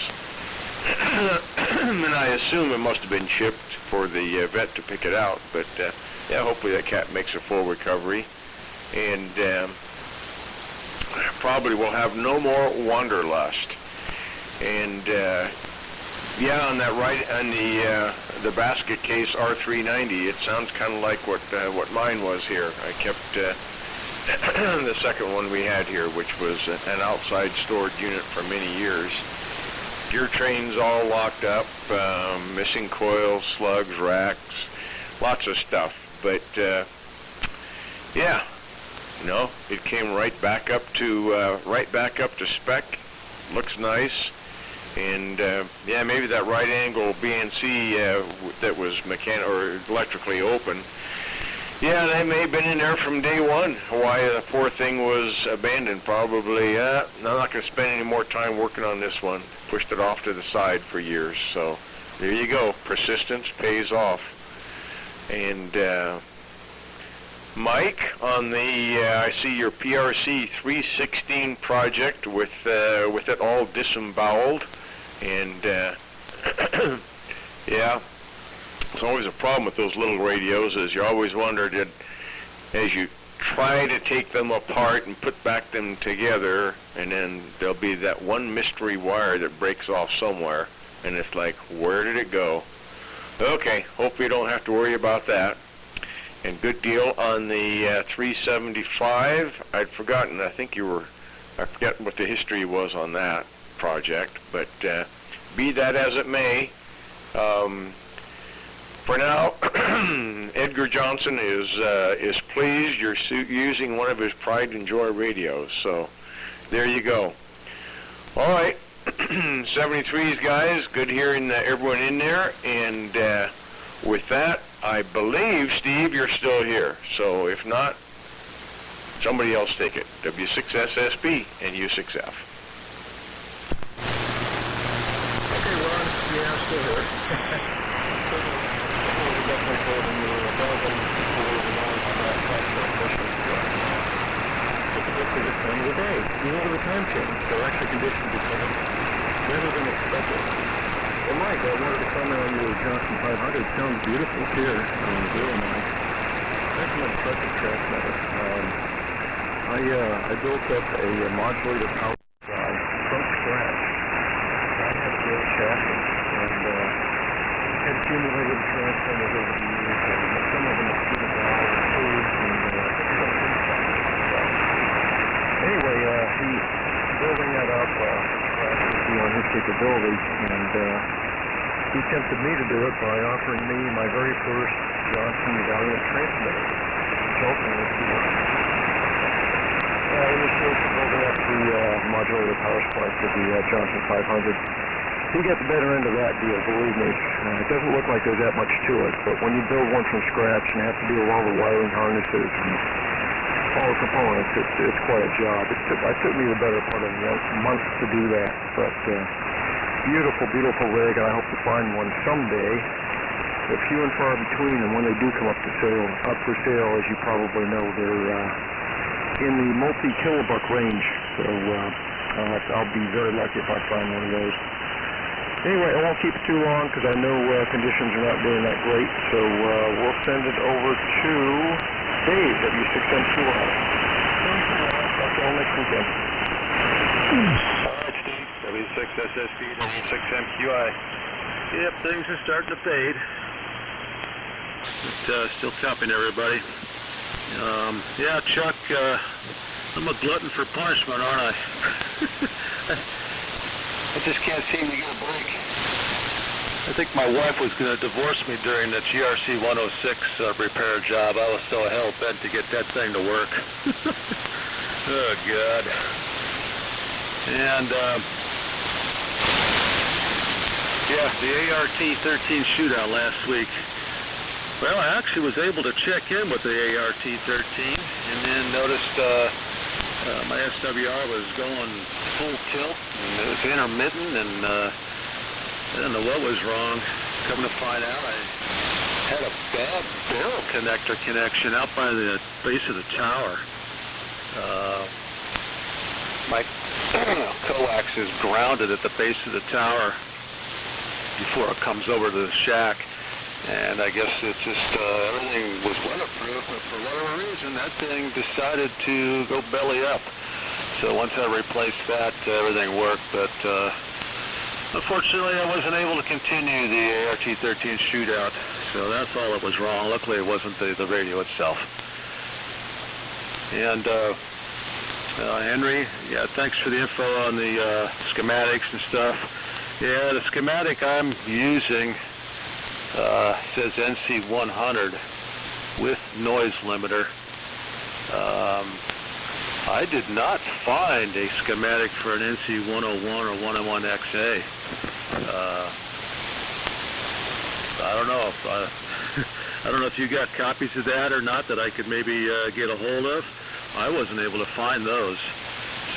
And I assume it must have been chipped for the vet to pick it out. But yeah, hopefully that cat makes a full recovery. And probably will have no more wanderlust. And yeah, on that on the basket case R390, it sounds kind of like what mine was here. I kept the second one we had here, which was an outside storage unit for many years. Gear trains all locked up, missing coils, slugs, racks, lots of stuff. But yeah, no, it came right back up to spec. Looks nice. And yeah, maybe that right angle BNC that was or electrically open. Yeah, they may have been in there from day one. Why the poor thing was abandoned, probably. I'm not going to spend any more time working on this one. Pushed it off to the side for years. So there you go. Persistence pays off. And Mike, on the I see your PRC 316 project with it all disemboweled. And yeah, it's always a problem with those little radios, is you always wonder, as you try to take them apart and put them together, and then there'll be that one mystery wire that breaks off somewhere, and it's like, where did it go? Okay, hope you don't have to worry about that. And good deal on the 375. I'd forgotten. I forget what the history was on that project, but be that as it may, for now, Edgar Johnson is pleased you're using one of his Pride and Joy radios. So there you go. All right, 73s guys, good hearing everyone in there. And with that, I believe, Steve, you're still here. So if not, somebody else take it. W6SSB and U6F. Okay, Ron, yeah, I'm still here. Definitely holding you above and forward and on that it's the time of the day. You know the time change, so extra conditions become better than expected. Well, Mike, I wanted to comment on your Johnson 500. Sounds beautiful here. Really nice. Excellent pressure transmitter. I built up a modulator power drive from scratch. I had a great chassis, and had accumulated transformers over the years, and some of them have given out and tools, and Anyway, he's building that up, on his capabilities, and he tempted me to do it by offering me my very first Johnson Valiant transmitter, which ultimately he was supposed to build up the modulator power supply for the Johnson 500. He got the better end of that deal, believe me. It doesn't look like there's that much to it, but when you build one from scratch and have to deal with all the wiring harnesses and all the components, it's quite a job. It took me the better part of a month to do that, but beautiful, beautiful rig, and I hope to find one someday. They're few and far between, and when they do come up for sale, as you probably know, they're in the multi-kilobuck range, so I'll be very lucky if I find one of those. Anyway, I won't keep it too long because I know conditions are not doing that great, so we'll send it over to Dave, W6MQI. Talk to you all next weekend. Alright, Steve, W6SSP, W6MQI. Yep, things are starting to fade. But still topping everybody. Yeah, Chuck, I'm a glutton for punishment, aren't I? I just can't seem to get a break. I think my wife was going to divorce me during the GRC 106 repair job. I was so hell-bent to get that thing to work. Oh, God. And, yeah, the ART-13 shootout last week. Well, I actually was able to check in with the ART-13 and then noticed my SWR was going full tilt and it was intermittent, and I don't know what was wrong. Come to find out, I had a bad barrel connector connection out by the base of the tower. My coax is grounded at the base of the tower before it comes over to the shack. And I guess it just, everything was weatherproof, but for whatever reason, that thing decided to go belly up. So once I replaced that, everything worked, but unfortunately I wasn't able to continue the ART-13 shootout, so that's all that was wrong. Luckily it wasn't the radio itself. And Henry, yeah, thanks for the info on the schematics and stuff. Yeah, the schematic I'm using says NC100 with noise limiter. I did not find a schematic for an NC101 or 101XA. I don't know if I don't know if you got copies of that or not that I could maybe get a hold of. I wasn't able to find those.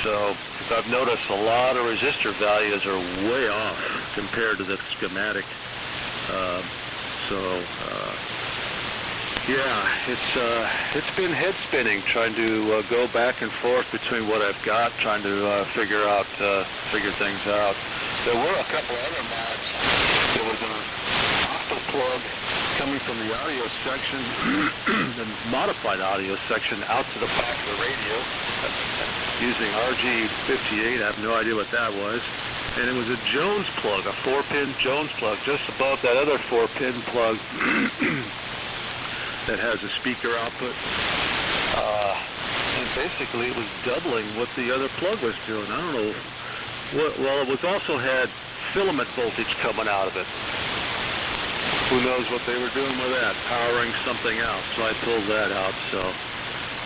So I've noticed a lot of resistor values are way off compared to the schematic. Yeah, it's been head spinning trying to go back and forth between what I've got, trying to figure things out. There were a couple other mods. There was an opto plug coming from the audio section, the modified audio section, out to the back of the radio using RG58. I have no idea what that was. And it was a Jones plug, a 4-pin Jones plug, just above that other 4-pin plug that has a speaker output. And basically it was doubling what the other plug was doing. I don't know what, well, it was also had filament voltage coming out of it. Who knows what they were doing with that, powering something else. So I pulled that out, so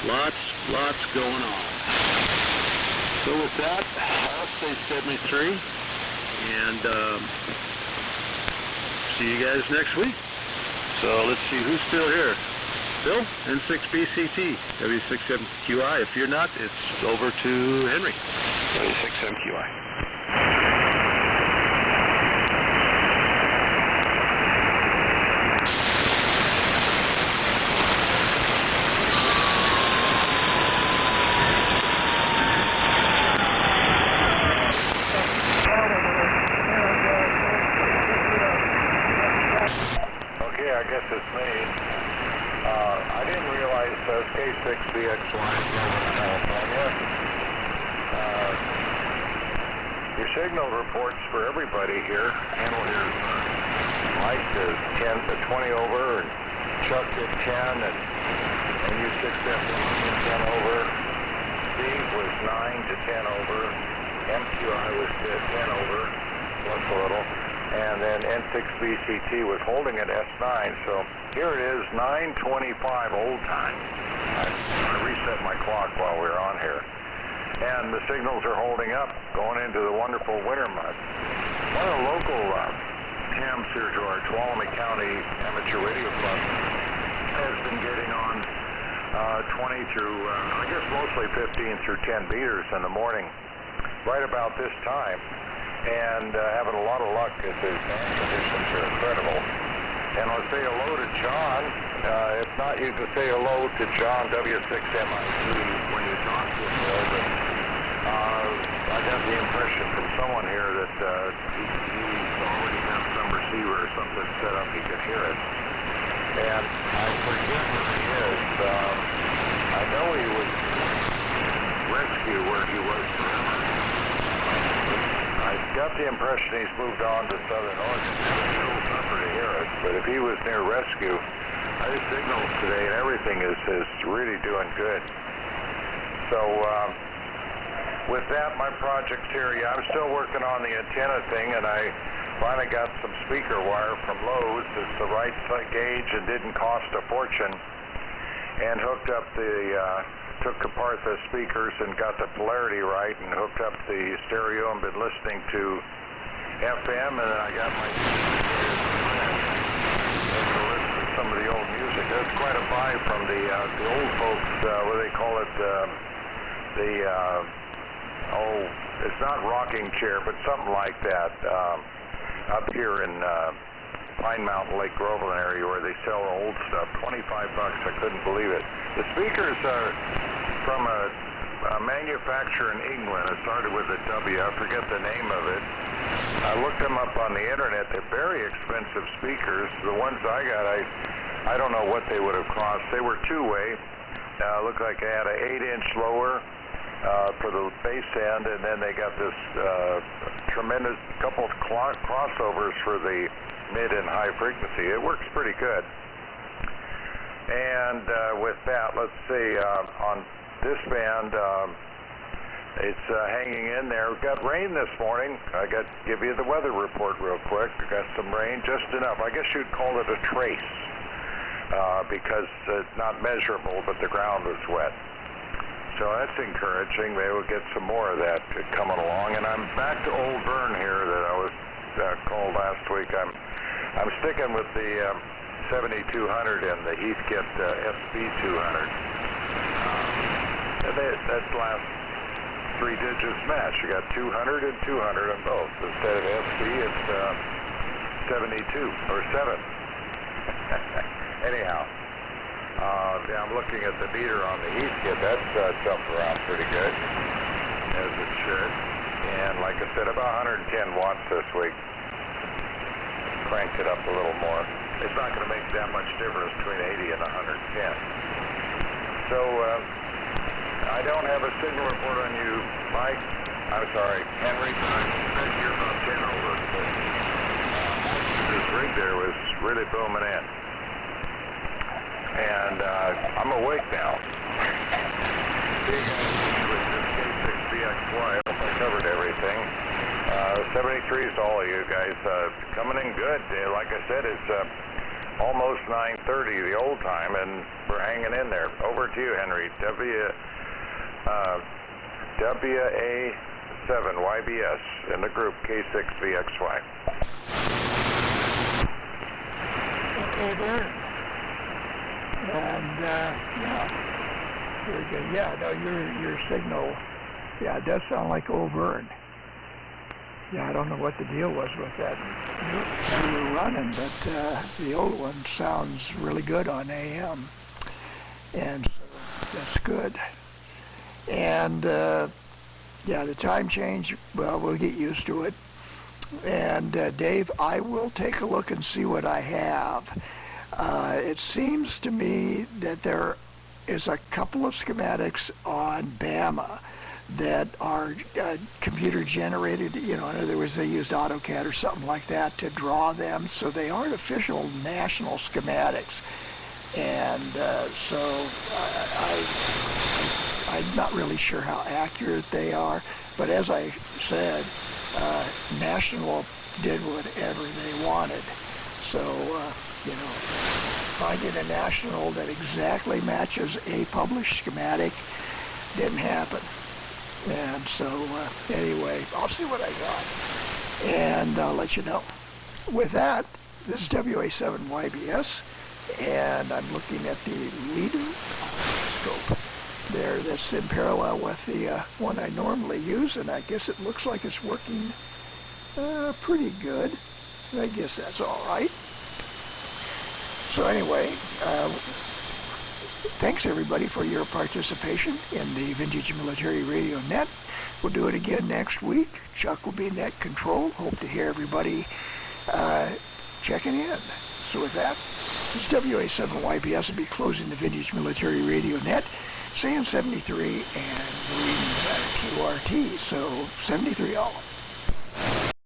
lots going on. So with that, I'll say 73, and see you guys next week. So let's see who's still here. Bill, N6BCT, W6MQI. If you're not, it's over to Henry, W6MQI. I guess it's me. I didn't realize K6BX line over in California. Your signal reports for everybody here. Handle here, Mike is 20 over, and Chuck did 10, and you 6 10 over. Steve was S9 to 10 over. MQI was 10 over, once a little. And then N6BCT was holding at S9. So here it is, 9:25 old time. I reset my clock while we were on here. And the signals are holding up, going into the wonderful winter months. One of the local hams here to our Tuolumne County Amateur Radio Club has been getting on 20 through, I guess mostly 15 through 10 meters in the morning, right about this time, and having a lot of luck as the band conditions are incredible. And I'll say hello to John. If not, you can say hello to John W6MIC when you talk to him. But I got the impression from someone here that he's already got some receiver or something set up he could hear us. And I forget where he is. I know he was rescue where he was forever. I got the impression he's moved on to Southern Oregon. It's a little tougher to hear us, but if he was near rescue, his signals today and everything is really doing good. So with that, my project's here. Yeah, I'm still working on the antenna thing, and I finally got some speaker wire from Lowe's. It's the right gauge and didn't cost a fortune. And hooked up took apart the speakers and got the polarity right and hooked up the stereo and been listening to FM, and then I got my to listen to some of the old music. That's quite a buy from the old folks, what do they call it, it's not rocking chair, but something like that, up here in Pine Mountain, Lake Groveland area where they sell old stuff. $25, I couldn't believe it. The speakers are from a manufacturer in England. It started with a W. I forget the name of it. I looked them up on the internet. They're very expensive speakers. The ones I got, I don't know what they would have cost. They were two-way. Looked like they had an 8-inch lower for the bass end, and then they got this tremendous couple of crossovers for the mid and high frequency. It works pretty good. And with that, let's see, on this band, it's hanging in there. We've got rain this morning. I got to give you the weather report real quick. We got some rain, just enough. I guess you'd call it a trace because it's not measurable, but the ground was wet. So that's encouraging. Maybe we'll get some more of that coming along. And I'm back to Old Vern here that I was called last week. I'm sticking with the 7200 and the Heathkit SB200. That last three digits match. You got 200 and 200 on both. Instead of SB, it's 72 or 7. Anyhow, yeah, I'm looking at the meter on the Heathkit. That's jumped around pretty good, as it should. And like I said, about 110 watts this week. Cranked it up a little more. It's not going to make that much difference between 80 and 110. So I don't have a signal report on you, Mike. I'm sorry, Henry. I bet you're about 10 over. But this rig there was really booming in. And I'm awake now. See you guys with this K6BXY. I hope I covered everything. 73s to all of you guys. Coming in good. Like I said, it's almost 9:30 the old time, and we're hanging in there. Over to you, Henry. WA7YBS in the group K6VXY. Okay, there. And yeah, very good. Yeah, no, your signal, yeah, it does sound like Old Vern. Yeah, I don't know what the deal was with that you were running, but the old one sounds really good on AM, and so that's good. And yeah, the time change, well, we'll get used to it. And Dave, I will take a look and see what I have. It seems to me that there is a couple of schematics on Bama that are computer generated, you know, in other words, they used AutoCAD or something like that to draw them, so they aren't official national schematics. And so I'm not really sure how accurate they are, but as I said, National did whatever they wanted. So, you know, finding a National that exactly matches a published schematic didn't happen. And so, anyway, I'll see what I got, and I'll let you know. With that, this is WA7YBS, and I'm looking at the leader scope there that's in parallel with the one I normally use, and I guess it looks like it's working pretty good. I guess that's all right. So anyway, thanks everybody for your participation in the Vintage Military Radio Net. We'll do it again next week. Chuck will be net control. Hope to hear everybody checking in. So with that, this is WA7YBS will be closing the Vintage Military Radio Net, saying 73 and reading QRT. So 73 all.